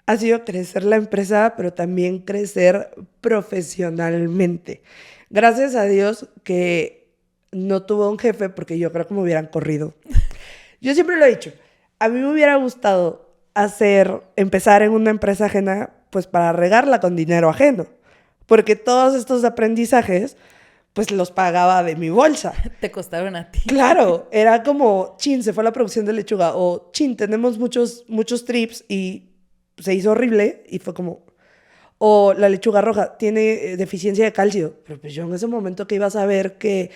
ha sido crecer la empresa, pero también crecer profesionalmente. Gracias a Dios que no tuve un jefe, porque yo creo que me hubieran corrido. Yo siempre lo he dicho, a mí me hubiera gustado empezar en una empresa ajena, pues para regarla con dinero ajeno. Porque todos estos aprendizajes, pues los pagaba de mi bolsa. Te costaron a ti. Claro, era como, chin, se fue la producción de lechuga. O, chin, tenemos muchos trips y se hizo horrible. Y fue como, o la lechuga roja tiene deficiencia de calcio. Pero pues yo en ese momento que iba a saber que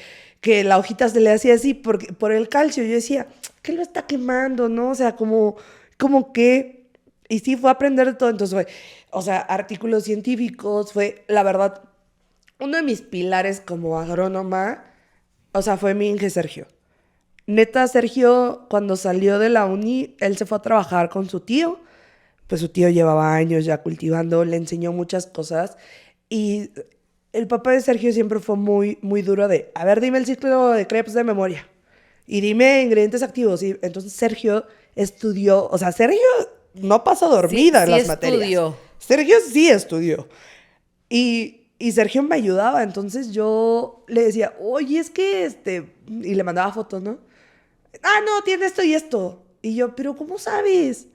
la hojita se le hacía así por el calcio. Yo decía, ¿qué lo está quemando? ¿No? O sea, como que... Y sí, fue a aprender de todo. Entonces fue, o sea, artículos científicos. Fue, la verdad, uno de mis pilares como agrónoma, o sea, fue mi Inge Sergio. Neta, Sergio, cuando salió de la uni, él se fue a trabajar con su tío. Pues su tío llevaba años ya cultivando, le enseñó muchas cosas. Y el papá de Sergio siempre fue muy, muy duro de, a ver, dime el ciclo de Krebs de memoria. Y dime ingredientes activos. Y entonces Sergio estudió, o sea, Sergio no pasó dormida en las materias. Estudió. Sergio sí estudió. Y Sergio me ayudaba, entonces yo le decía, oye, es que y le mandaba fotos, ¿no? Ah, no, tiene esto y esto. Y yo, pero ¿cómo sabes?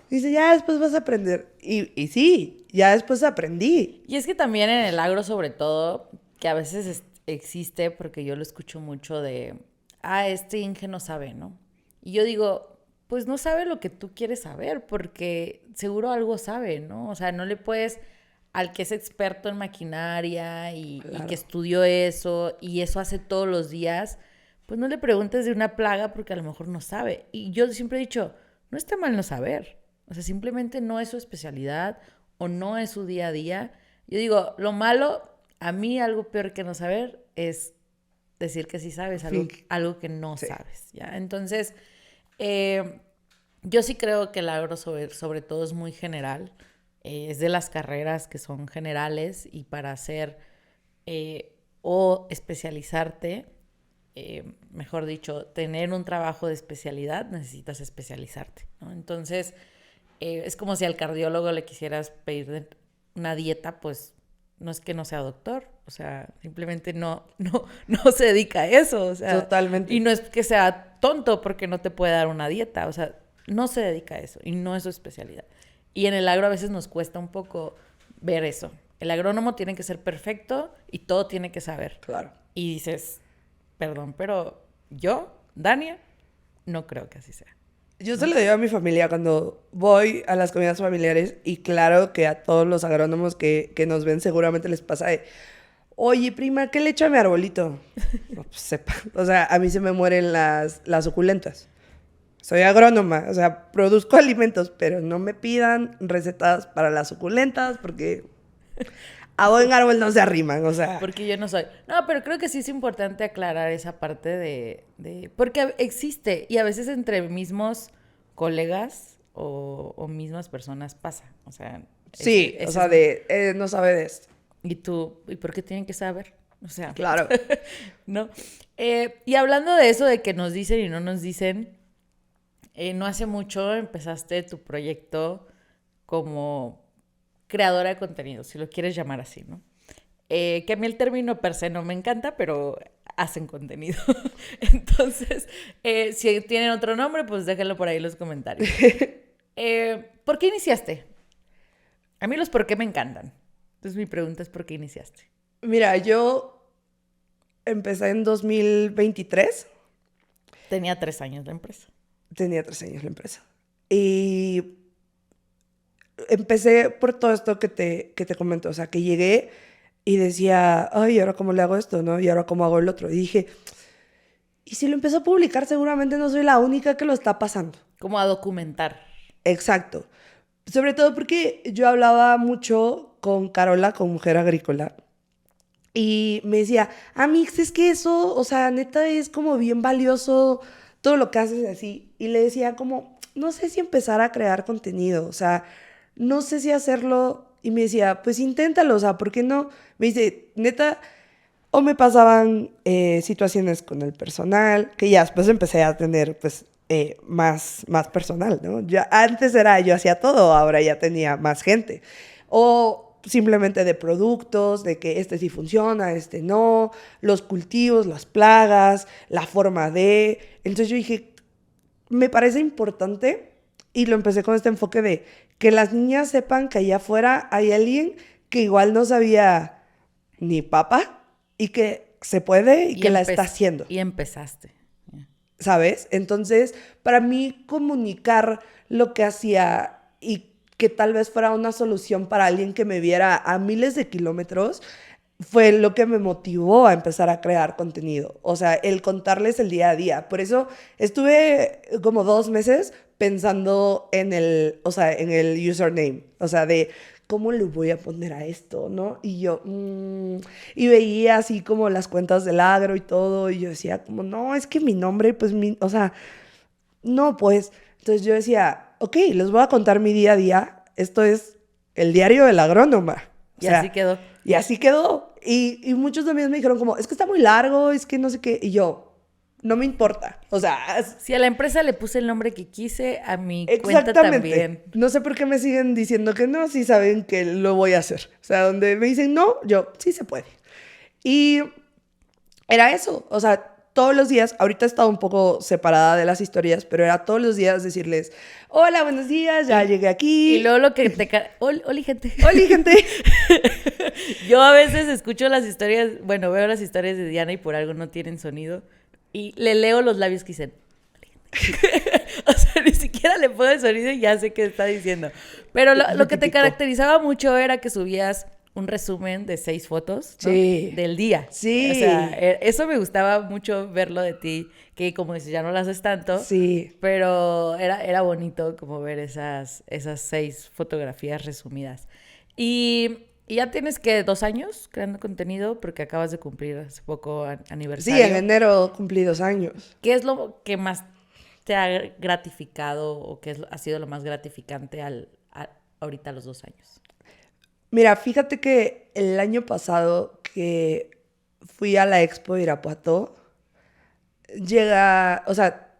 Dice, ya después vas a aprender. Y sí, ya después aprendí. Y es que también en el agro, sobre todo, que a veces existe, porque yo lo escucho mucho de, este Inge no sabe, ¿no? Y yo digo, pues no sabe lo que tú quieres saber, porque seguro algo sabe, ¿no? O sea, no le puedes, al que es experto en maquinaria y que estudió eso, y eso hace todos los días, pues no le preguntes de una plaga porque a lo mejor no sabe. Y yo siempre he dicho, no está mal no saber. O sea, simplemente no es su especialidad o no es su día a día. Yo digo, lo malo, a mí algo peor que no saber es decir que sí sabes algo que no sabes, ¿ya? Entonces, yo sí creo que el agro sobre todo es muy general. Es de las carreras que son generales y para hacer o especializarte, mejor dicho, tener un trabajo de especialidad, necesitas especializarte, ¿no? Entonces, es como si al cardiólogo le quisieras pedir una dieta, pues no es que no sea doctor, o sea, simplemente no se dedica a eso, o sea. Totalmente. Y no es que sea tonto porque no te puede dar una dieta, o sea, no se dedica a eso y no es su especialidad. Y en el agro a veces nos cuesta un poco ver eso. El agrónomo tiene que ser perfecto y todo tiene que saber. Claro. Y dices, perdón, pero yo, Dania, no creo que así sea. Yo se lo digo a mi familia cuando voy a las comidas familiares y claro que a todos los agrónomos que nos ven seguramente les pasa de, oye, prima, ¿qué le echo a mi arbolito? No, pues sepa. O sea, a mí se me mueren las suculentas. Soy agrónoma, o sea, produzco alimentos, pero no me pidan recetas para las suculentas porque a buen árbol no se arriman, o sea. Porque yo no soy. No, pero creo que sí es importante aclarar esa parte de porque existe y a veces entre mismos colegas o mismas personas pasa, o sea. Sí, o sea, no sabe de esto. Y tú, ¿y por qué tienen que saber? O sea. Claro. ¿No? Y hablando de eso, de que nos dicen y no nos dicen, no hace mucho empezaste tu proyecto como creadora de contenido, si lo quieres llamar así, ¿no? Que a mí el término per se no me encanta, pero hacen contenido. Entonces, si tienen otro nombre, pues déjenlo por ahí en los comentarios. ¿Por qué iniciaste? A mí los por qué me encantan. Entonces mi pregunta es ¿por qué iniciaste? Mira, yo empecé en 2023. Tenía 3 años la empresa. Tenía 3 años la empresa. Y empecé por todo esto que te comento. O sea, que llegué y decía, ay, ¿y ahora cómo le hago esto, no? ¿Y ahora cómo hago el otro? Y dije, y si lo empiezo a publicar, seguramente no soy la única que lo está pasando. Como a documentar. Exacto. Sobre todo porque yo hablaba mucho con Carola, con Mujer Agrícola. Y me decía, Amix, es que eso, o sea, neta es como bien valioso todo lo que haces así. Y le decía como, no sé si empezar a crear contenido, o sea, no sé si hacerlo. Y me decía, pues inténtalo, o sea, ¿por qué no? Me dice, neta, o me pasaban situaciones con el personal, que ya después empecé a tener, pues, más personal, ¿no? Ya, antes era yo hacía todo, ahora ya tenía más gente. O simplemente de productos, de que este sí funciona, este no, los cultivos, las plagas, la forma de... Entonces yo dije, me parece importante, y lo empecé con este enfoque de que las niñas sepan que allá afuera hay alguien que igual no sabía ni papa y que se puede y que la está haciendo. Y empezaste. ¿Sabes? Entonces, para mí comunicar lo que hacía y que tal vez fuera una solución para alguien que me viera a miles de kilómetros, fue lo que me motivó a empezar a crear contenido. O sea, el contarles el día a día. Por eso estuve como 2 meses pensando en en el username. O sea, de cómo le voy a poner a esto, ¿no? Y yo, y veía así como las cuentas del agro y todo, y yo decía como, no, es que mi nombre, pues, o sea, no, pues. Entonces yo decía, ok, les voy a contar mi día a día. Esto es el diario de la agrónoma. Y así quedó. Y así quedó. Y muchos también me dijeron como, es que está muy largo, es que no sé qué. Y yo, no me importa. O sea... Si a la empresa le puse el nombre que quise, a mi cuenta también. No sé por qué me siguen diciendo que no, si saben que lo voy a hacer. O sea, donde me dicen no, yo, sí se puede. Y era eso. O sea, todos los días, ahorita he estado un poco separada de las historias, pero era todos los días decirles, hola, buenos días, ya llegué aquí. Y luego lo que te... Oli, gente. Oli, gente. Yo a veces escucho las historias, bueno, veo las historias de Diana y por algo no tienen sonido. Y le leo los labios que dicen. O sea, ni siquiera le pongo el sonido y ya sé qué está diciendo. Pero lo que te caracterizaba mucho era que subías un resumen de 6 fotos, ¿no? Sí. Del día. Sí. O sea, eso me gustaba mucho verlo de ti, que como dices, ya no lo haces tanto. Sí. Pero era bonito como ver esas 6 fotografías resumidas. Y ya tienes que 2 años creando contenido porque acabas de cumplir hace poco aniversario. Sí, en enero cumplí 2 años. ¿Qué es lo que más te ha gratificado o qué ha sido lo más gratificante ahorita a los 2 años? Mira, fíjate que el año pasado que fui a la Expo de Irapuato, o sea,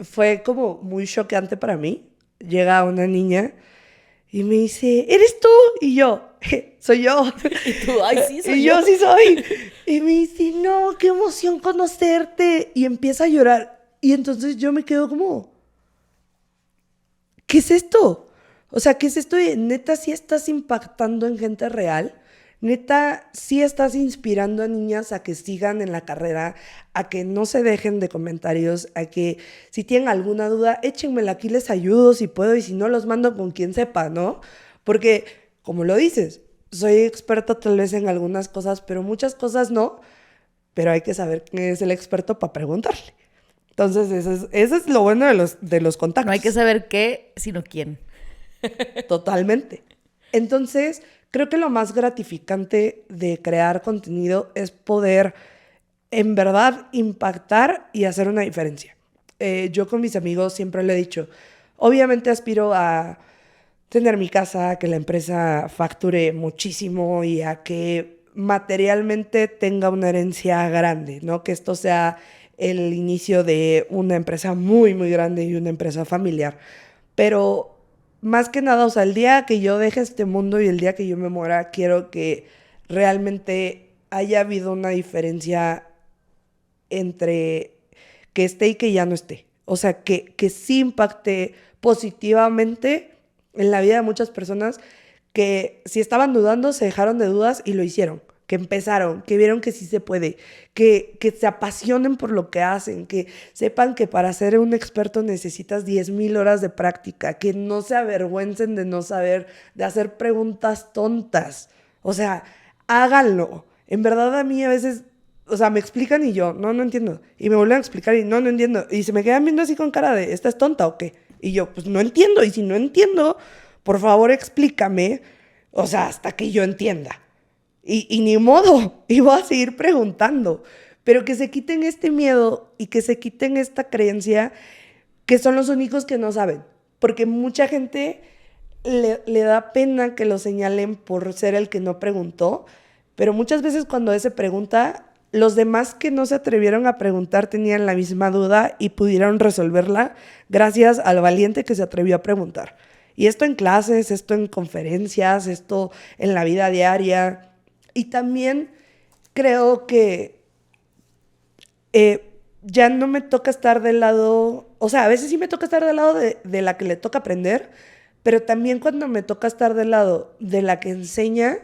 fue como muy choqueante para mí. Llega una niña y me dice, ¿eres tú? Y yo, soy yo. Y tú, ay, sí, soy y yo. Sí soy. Y me dice, no, qué emoción conocerte. Y empieza a llorar. Y entonces yo me quedo como, ¿qué es esto? O sea, ¿qué es esto? Neta, sí estás impactando en gente real. Neta, sí estás inspirando a niñas a que sigan en la carrera, a que no se dejen de comentarios, a que si tienen alguna duda, échenmela, aquí les ayudo si puedo y si no, los mando con quien sepa, ¿no? Porque, como lo dices, soy experta tal vez en algunas cosas, pero muchas cosas no, pero hay que saber quién es el experto para preguntarle. Entonces, eso es lo bueno de los contactos. No hay que saber qué, sino quién. Totalmente. Entonces, creo que lo más gratificante de crear contenido es poder, en verdad, impactar y hacer una diferencia. Yo con mis amigos siempre le he dicho, obviamente aspiro a tener mi casa, a que la empresa facture muchísimo y a que materialmente tenga una herencia grande, ¿no? Que esto sea el inicio de una empresa muy, muy grande y una empresa familiar. Pero más que nada, o sea, el día que yo deje este mundo y el día que yo me muera, quiero que realmente haya habido una diferencia entre que esté y que ya no esté. O sea, que sí impacte positivamente en la vida de muchas personas que si estaban dudando, se dejaron de dudas y lo hicieron. Que empezaron, que vieron que sí se puede, que se apasionen por lo que hacen, que sepan que para ser un experto necesitas 10,000 horas de práctica, que no se avergüencen de no saber, de hacer preguntas tontas. O sea, háganlo. En verdad a mí a veces, o sea, me explican y yo, no entiendo. Y me vuelven a explicar y no entiendo. Y se me quedan viendo así con cara de, ¿esta es tonta o qué? Y yo, pues no entiendo. Y si no entiendo, por favor explícame, o sea, hasta que yo entienda. Y ni modo, y voy a seguir preguntando, pero que se quiten este miedo y que se quiten esta creencia que son los únicos que no saben, porque mucha gente le da pena que lo señalen por ser el que no preguntó, pero muchas veces cuando ese pregunta, los demás que no se atrevieron a preguntar tenían la misma duda y pudieron resolverla gracias al valiente que se atrevió a preguntar. Y esto en clases, esto en conferencias, esto en la vida diaria. Y también creo que ya no me toca estar del lado, o sea, a veces sí me toca estar del lado de la que le toca aprender, pero también cuando me toca estar del lado de la que enseña,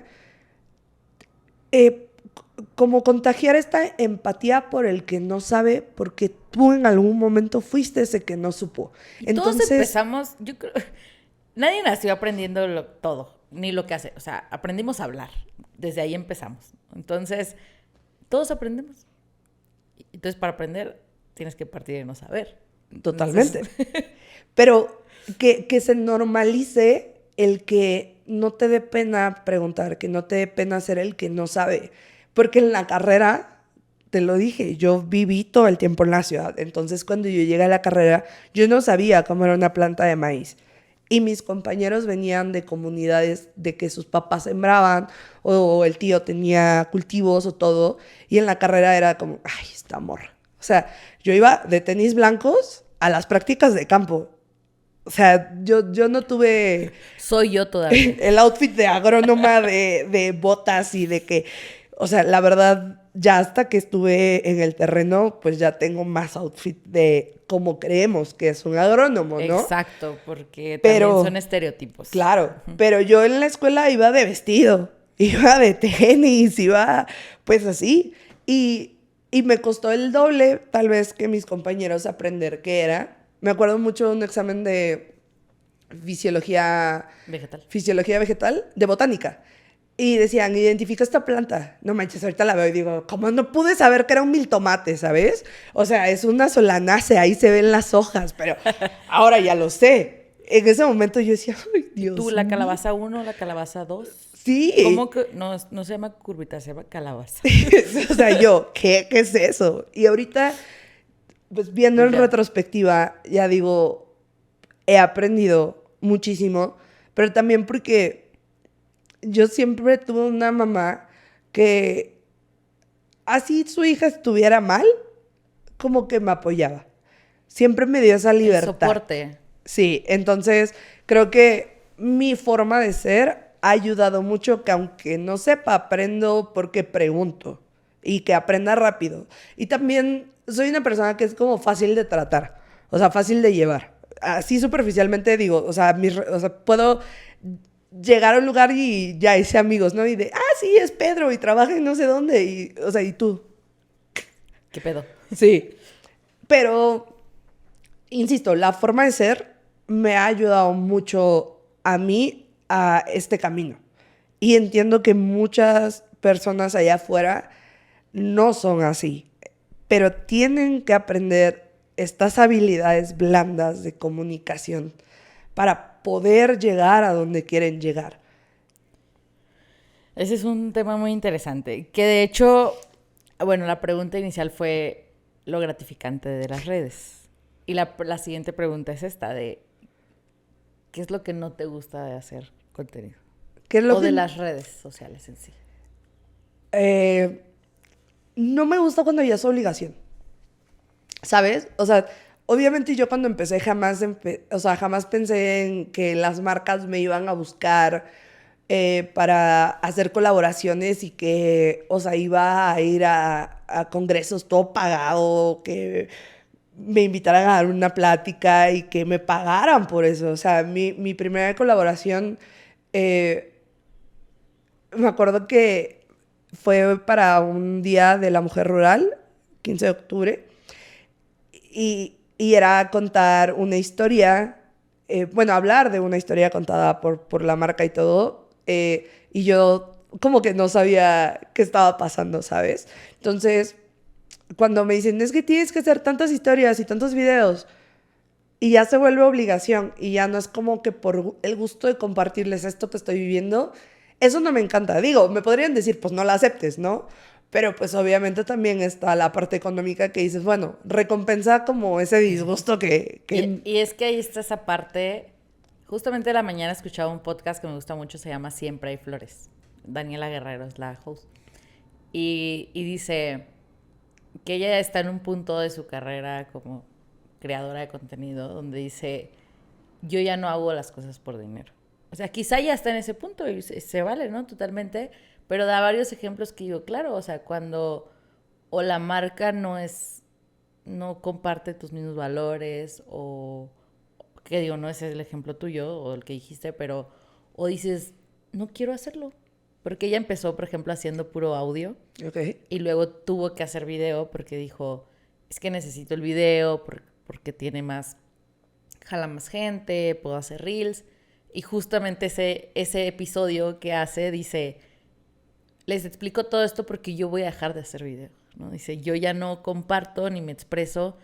eh, como contagiar esta empatía por el que no sabe, porque tú en algún momento fuiste ese que no supo. Y todos Entonces, empezamos, yo creo, nadie nació aprendiendo todo, ni lo que hace. O sea, aprendimos a hablar. Desde ahí empezamos. Entonces, todos aprendemos. Entonces, para aprender, tienes que partir de no saber. totalmente. Entonces, Pero que se normalice el que no te dé pena preguntar, que no te dé pena ser el que no sabe. Porque en la carrera, te lo dije, yo viví todo el tiempo en la ciudad. Entonces, cuando yo llegué a la carrera, yo no sabía cómo era una planta de maíz. Y mis compañeros venían de comunidades de que sus papás sembraban o el tío tenía cultivos o todo. Y en la carrera era como, ay, esta morra. O sea, yo iba de tenis blancos a las prácticas de campo. O sea, yo no tuve soy yo todavía. el outfit de agrónoma de botas y de que, o sea, la verdad, ya hasta que estuve en el terreno, pues ya tengo más outfit de como creemos que es un agrónomo, ¿no? Exacto, porque Pero, también son estereotipos. claro, pero yo en la escuela iba de vestido, iba de tenis, iba pues así. Y me costó el doble, tal vez, que mis compañeros aprender qué era. Me acuerdo mucho de un examen de fisiología Vegetal. fisiología vegetal, de botánica. Y decían, identifica esta planta. No manches, ahorita la veo y digo, ¿cómo no pude saber que era un miltomate, sabes? O sea, es una solanácea, ahí se ven las hojas, pero ahora ya lo sé. En ese momento yo decía, ay, Dios ¿Tú la mío. calabaza 1, la calabaza 2? Sí. ¿Cómo que no, no se llama curvita, se llama calabaza? O sea, yo, ¿qué es eso? Y ahorita, pues viendo en Ya. retrospectiva, ya digo, he aprendido muchísimo, pero también porque yo siempre tuve una mamá que así su hija estuviera mal, como que me apoyaba. Siempre me dio esa El libertad. soporte. Sí, entonces creo que mi forma de ser ha ayudado mucho que aunque no sepa, aprendo porque pregunto y que aprenda rápido. Y también soy una persona que es como fácil de tratar, o sea, fácil de llevar. Así superficialmente digo, o sea, puedo llegar a un lugar y ya hice amigos, ¿no? Y de, sí, es Pedro y trabaja en no sé dónde, y, o sea, ¿y tú? ¿Qué pedo? Sí, pero, insisto, la forma de ser me ha ayudado mucho a mí a este camino. Y entiendo que muchas personas allá afuera no son así, pero tienen que aprender estas habilidades blandas de comunicación para poder llegar a donde quieren llegar. Ese es un tema muy interesante. Que de hecho, bueno, la pregunta inicial fue lo gratificante de las redes. Y la siguiente pregunta es esta de ¿qué es lo que no te gusta de hacer contenido? ¿Qué es lo O que de las redes sociales en sí. no me gusta cuando ya es obligación? ¿Sabes? O sea, obviamente yo cuando empecé jamás pensé en que las marcas me iban a buscar para hacer colaboraciones y que, o sea, iba a ir a congresos todo pagado, que me invitaran a dar una plática y que me pagaran por eso. O sea, mi primera colaboración, eh, me acuerdo que fue para un día de la mujer rural, 15 de octubre, y era contar una historia, bueno, hablar de una historia contada por la marca y todo, y yo como que no sabía qué estaba pasando, ¿sabes? Entonces, cuando me dicen, es que tienes que hacer tantas historias y tantos videos, y ya se vuelve obligación, y ya no es como que por el gusto de compartirles esto que estoy viviendo, eso no me encanta. Digo, me podrían decir, pues no la aceptes, ¿no? Pero pues obviamente también está la parte económica que dices, bueno, recompensa como ese disgusto Y es que ahí está esa parte. Justamente de la mañana escuchaba un podcast que me gusta mucho, se llama Siempre hay flores. Daniela Guerrero es la host. Y dice que ella está en un punto de su carrera como creadora de contenido donde dice, yo ya no hago las cosas por dinero. O sea, quizá ya está en ese punto y se vale, ¿no? Totalmente. Pero da varios ejemplos que digo, claro, o sea, cuando o la marca no es no comparte tus mismos valores o, que digo, no ese es el ejemplo tuyo o el que dijiste, pero, o dices, no quiero hacerlo. Porque ella empezó, por ejemplo, haciendo puro audio Ok. y luego tuvo que hacer video porque dijo, es que necesito el video porque tiene más, jala más gente, puedo hacer reels. Y justamente ese episodio que hace dice, les explico todo esto porque yo voy a dejar de hacer video, ¿no? Dice, yo ya no comparto, ni me expreso,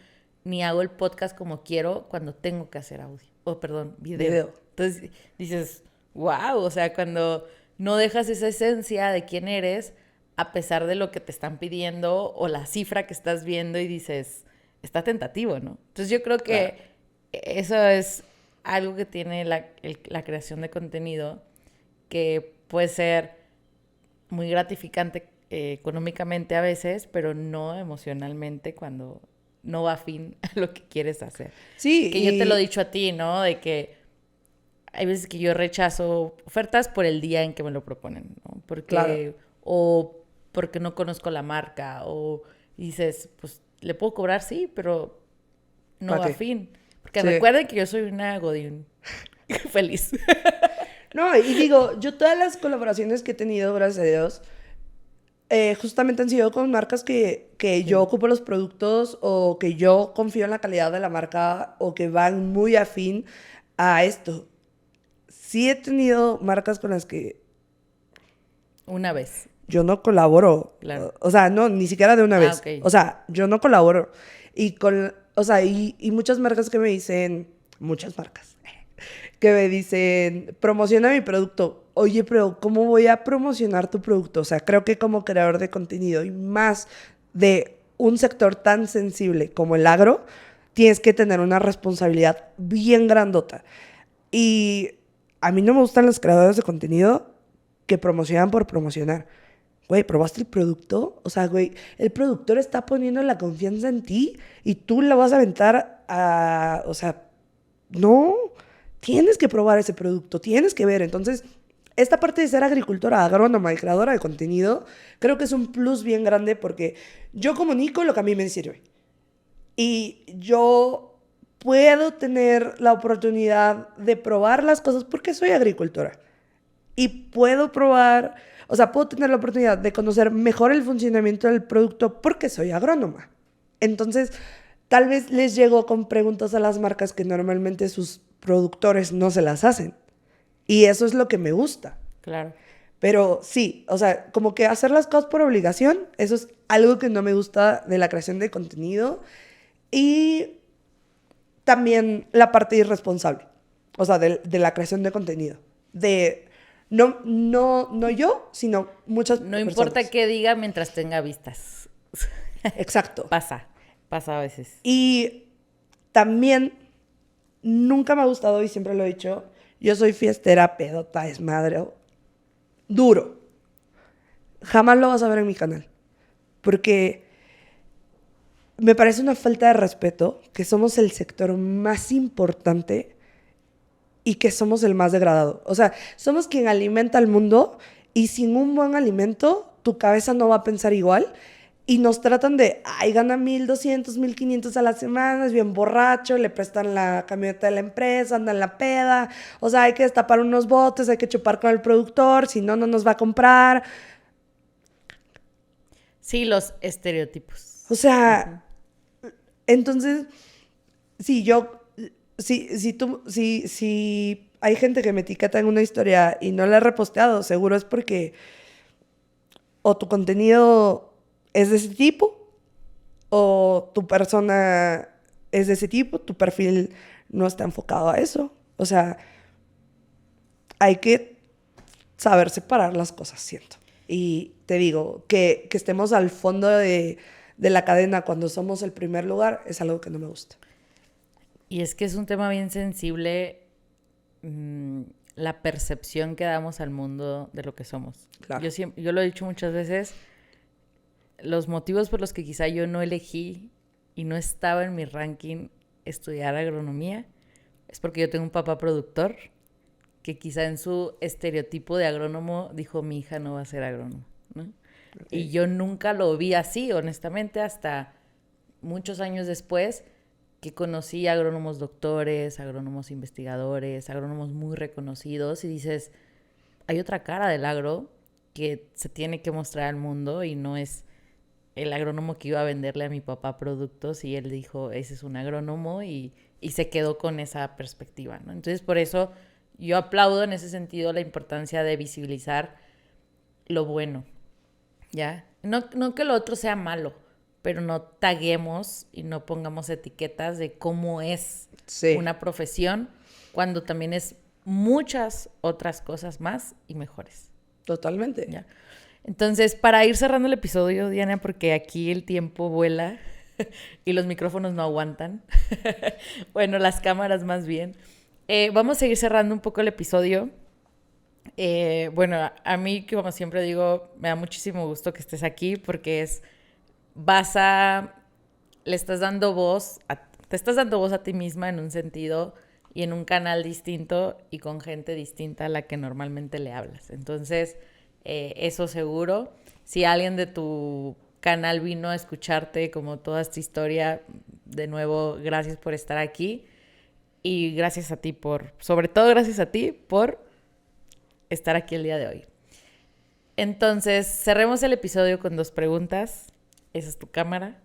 ni hago el podcast como quiero cuando tengo que hacer audio, o perdón, video. Entonces dices, wow, o sea, cuando no dejas esa esencia de quién eres, a pesar de lo que te están pidiendo o la cifra que estás viendo y dices, está tentativo, ¿no? Entonces yo creo Claro. que eso es algo que tiene la creación de contenido, que puede ser muy gratificante económicamente a veces, pero no emocionalmente cuando no va afín a lo que quieres hacer. Sí, Que yo te lo he dicho a ti, ¿no? De que hay veces que yo rechazo ofertas por el día en que me lo proponen, ¿no? claro. Porque, o porque no conozco la marca, o dices, pues, le puedo cobrar, sí, pero no ¿Para va qué? afín. Porque Sí. recuerden que yo soy una godín feliz. No, y digo, yo todas las colaboraciones que he tenido, gracias a Dios, justamente han sido con marcas que yo Sí. ocupo los productos o que yo confío en la calidad de la marca o que van muy afín a esto. Sí he tenido marcas con las que Una vez, yo no colaboro. claro. O sea, no, ni siquiera de una Ah, vez. ok. O sea, yo no colaboro. Y con, o sea, y muchas marcas que me dicen, muchas marcas, que me dicen, promociona mi producto. Oye, pero ¿cómo voy a promocionar tu producto? O sea, creo que como creador de contenido y más de un sector tan sensible como el agro, tienes que tener una responsabilidad bien grandota. Y a mí no me gustan los creadores de contenido que promocionan por promocionar. Güey, ¿probaste el producto? O sea, güey, el productor está poniendo la confianza en ti y tú la vas a aventar a... O sea, no, tienes que probar ese producto, tienes que ver. Entonces, esta parte de ser agricultora, agrónoma y creadora de contenido, creo que es un plus bien grande porque yo comunico lo que a mí me sirve. Y yo puedo tener la oportunidad de probar las cosas porque soy agricultora. Y puedo probar, o sea, puedo tener la oportunidad de conocer mejor el funcionamiento del producto porque soy agrónoma. Entonces, tal vez les llego con preguntas a las marcas que normalmente sus productores no se las hacen. Y eso es lo que me gusta. Claro. Pero sí, o sea, como que hacer las cosas por obligación, eso es algo que no me gusta de la creación de contenido. Y también la parte irresponsable, o sea, de la creación de contenido. De no yo, sino muchas No personas. importa qué diga mientras tenga vistas. Exacto. Pasa a veces. Y también nunca me ha gustado, y siempre lo he dicho, yo soy fiestera, pedota, desmadre, duro. Jamás lo vas a ver en mi canal. Porque me parece una falta de respeto que somos el sector más importante y que somos el más degradado. O sea, somos quien alimenta al mundo y sin un buen alimento tu cabeza no va a pensar igual y nos tratan de, ay, gana 1,200, 1,500 a la semana, es bien borracho, le prestan la camioneta de la empresa, anda en la peda, o sea, hay que destapar unos botes, hay que chupar con el productor, si no, no nos va a comprar. Sí, los estereotipos. O sea, entonces, si yo, si hay gente que me etiqueta en una historia y no la he reposteado, seguro es porque o tu contenido es de ese tipo, o tu persona es de ese tipo, tu perfil no está enfocado a eso. O sea, hay que saber separar las cosas, siento. Y te digo, que estemos al fondo de la cadena cuando somos el primer lugar es algo que no me gusta. Y es que es un tema bien sensible, la percepción que damos al mundo de lo que somos. Claro. Yo lo he dicho muchas veces, los motivos por los que quizá yo no elegí y no estaba en mi ranking estudiar agronomía es porque yo tengo un papá productor que quizá en su estereotipo de agrónomo dijo, mi hija no va a ser agrónomo, ¿no? Ok. Y yo nunca lo vi así, honestamente, hasta muchos años después que conocí agrónomos doctores, agrónomos investigadores, agrónomos muy reconocidos y dices, hay otra cara del agro que se tiene que mostrar al mundo y no es el agrónomo que iba a venderle a mi papá productos y él dijo, ese es un agrónomo y se quedó con esa perspectiva, ¿no? Entonces, por eso yo aplaudo en ese sentido la importancia de visibilizar lo bueno, ¿ya? No que lo otro sea malo, pero no taguemos y no pongamos etiquetas de cómo es una profesión cuando también es muchas otras cosas más y mejores. Totalmente. ¿Ya? Entonces, para ir cerrando el episodio, Diana, porque aquí el tiempo vuela y los micrófonos no aguantan. Bueno, las cámaras más bien. Vamos a ir cerrando un poco el episodio. Bueno, a mí, como siempre digo, me da muchísimo gusto que estés aquí porque le estás dando voz, te estás dando voz a ti misma en un sentido y en un canal distinto y con gente distinta a la que normalmente le hablas. Entonces, eso seguro. Si alguien de tu canal vino a escucharte como toda esta historia, de nuevo, gracias por estar aquí y gracias a ti sobre todo gracias a ti por estar aquí el día de hoy. Entonces, cerremos el episodio con 2 preguntas. Esa es tu cámara.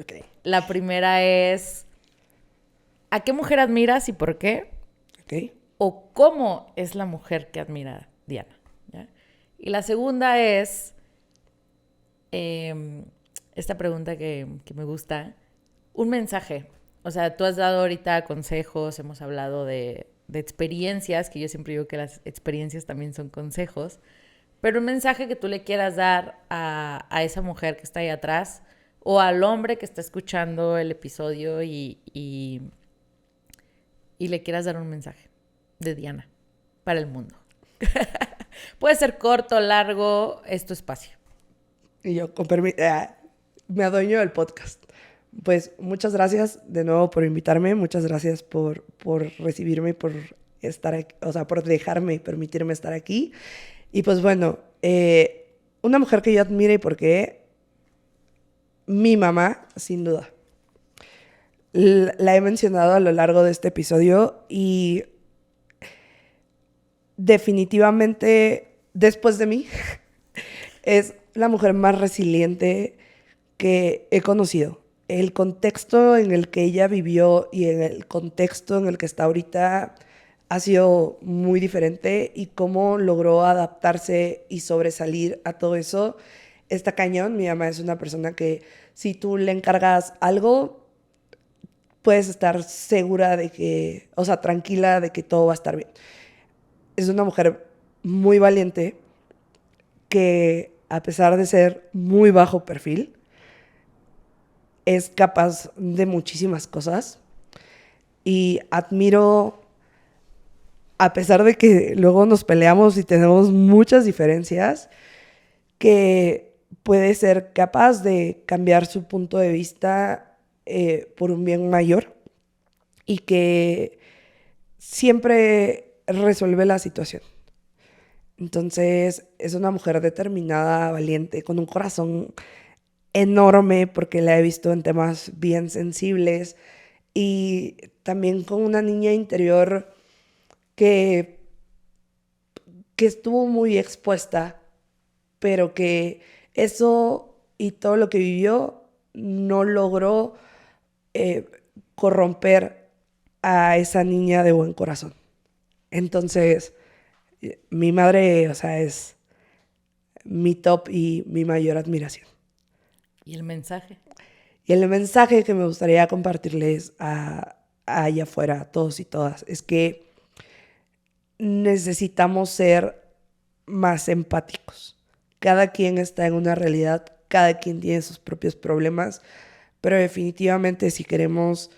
Okay. La primera es, ¿a qué mujer admiras y por qué? Okay. ¿O cómo es la mujer que admira Diana? ¿Ya? Y la segunda es, esta pregunta que me gusta, un mensaje. O sea, tú has dado ahorita consejos, hemos hablado de experiencias, que yo siempre digo que las experiencias también son consejos, pero un mensaje que tú le quieras dar a esa mujer que está ahí atrás o al hombre que está escuchando el episodio y le quieras dar un mensaje de Diana para el mundo. Puede ser corto, largo, es tu espacio. Y yo, con permiso, me adueño del podcast. Pues muchas gracias de nuevo por invitarme, muchas gracias por recibirme, por estar aquí, o sea, por dejarme, permitirme estar aquí. Y pues bueno, una mujer que yo admiro y por qué, mi mamá, sin duda. La he mencionado a lo largo de este episodio y definitivamente después de mí es la mujer más resiliente que he conocido. El contexto en el que ella vivió y en el contexto en el que está ahorita ha sido muy diferente y cómo logró adaptarse y sobresalir a todo eso está cañón. Mi mamá es una persona que si tú le encargas algo, puedes estar segura de que, o sea, tranquila de que todo va a estar bien. Es una mujer muy valiente que, a pesar de ser muy bajo perfil, es capaz de muchísimas cosas y admiro, a pesar de que luego nos peleamos y tenemos muchas diferencias, que puede ser capaz de cambiar su punto de vista por un bien mayor y que siempre resuelve la situación. Entonces, es una mujer determinada, valiente, con un corazón enorme porque la he visto en temas bien sensibles y también con una niña interior que estuvo muy expuesta, pero que eso y todo lo que vivió no logró corromper a esa niña de buen corazón. Entonces, mi madre, o sea, es mi top y mi mayor admiración. ¿Y el mensaje? Y el mensaje que me gustaría compartirles a allá afuera, a todos y todas, es que necesitamos ser más empáticos. Cada quien está en una realidad, cada quien tiene sus propios problemas, pero definitivamente si queremos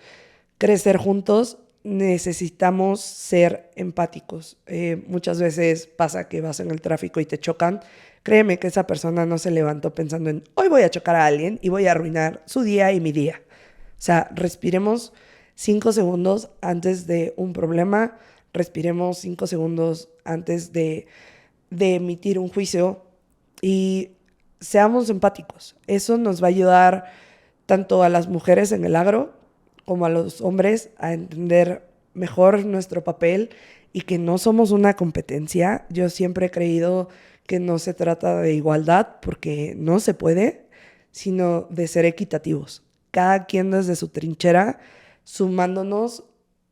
crecer juntos, necesitamos ser empáticos. Muchas veces pasa que vas en el tráfico y te chocan. Créeme que esa persona no se levantó pensando en hoy voy a chocar a alguien y voy a arruinar su día y mi día. O sea, respiremos 5 segundos antes de un problema, respiremos 5 segundos antes de emitir un juicio y seamos empáticos. Eso nos va a ayudar tanto a las mujeres en el agro como a los hombres a entender mejor nuestro papel y que no somos una competencia. Yo siempre he creído que no se trata de igualdad porque no se puede, sino de ser equitativos. Cada quien desde su trinchera, sumándonos,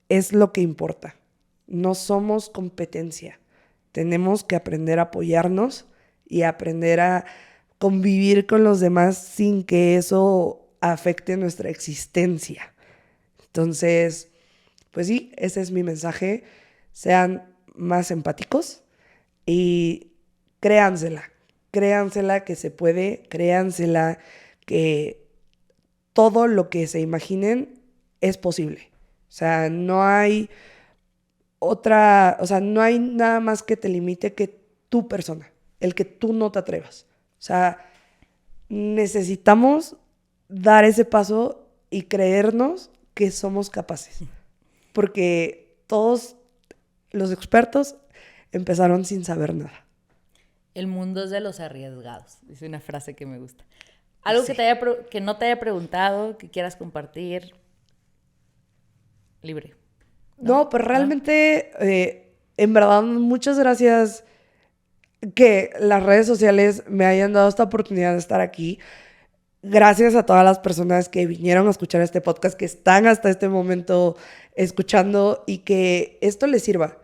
es lo que importa. No somos competencia. Tenemos que aprender a apoyarnos y aprender a convivir con los demás sin que eso afecte nuestra existencia. Entonces, pues sí, ese es mi mensaje. Sean más empáticos y créansela que se puede, créansela que todo lo que se imaginen es posible. O sea, no hay no hay nada más que te limite que tu persona, el que tú no te atrevas. O sea, necesitamos dar ese paso y creernos que somos capaces. Porque todos los expertos empezaron sin saber nada. El mundo es de los arriesgados. Es una frase que me gusta. Algo Sí. que no te haya preguntado, que quieras compartir, libre. No, pues realmente, en verdad, muchas gracias que las redes sociales me hayan dado esta oportunidad de estar aquí. Gracias a todas las personas que vinieron a escuchar este podcast, que están hasta este momento escuchando y que esto les sirva.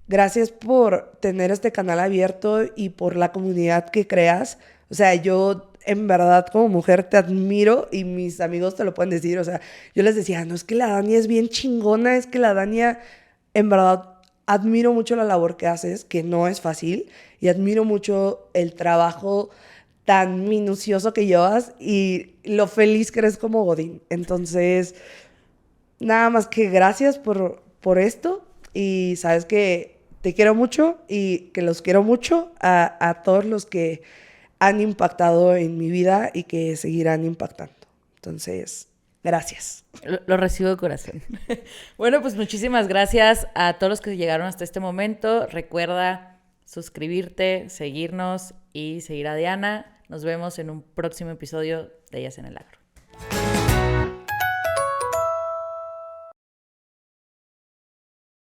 Gracias por tener este canal abierto y por la comunidad que creas. O sea, yo en verdad como mujer te admiro y mis amigos te lo pueden decir. O sea, yo les decía, no, es que la Dania es bien chingona, es que la Dania, en verdad, admiro mucho la labor que haces, que no es fácil, y admiro mucho el trabajo tan minucioso que llevas y lo feliz que eres como Godín. Entonces, nada más que gracias por esto y sabes que te quiero mucho y que los quiero mucho a todos los que han impactado en mi vida y que seguirán impactando. Entonces, gracias. Lo recibo de corazón. Bueno, pues muchísimas gracias a todos los que llegaron hasta este momento. Recuerda suscribirte, seguirnos y seguir a Diana. Nos vemos en un próximo episodio de Ellas en el Agro.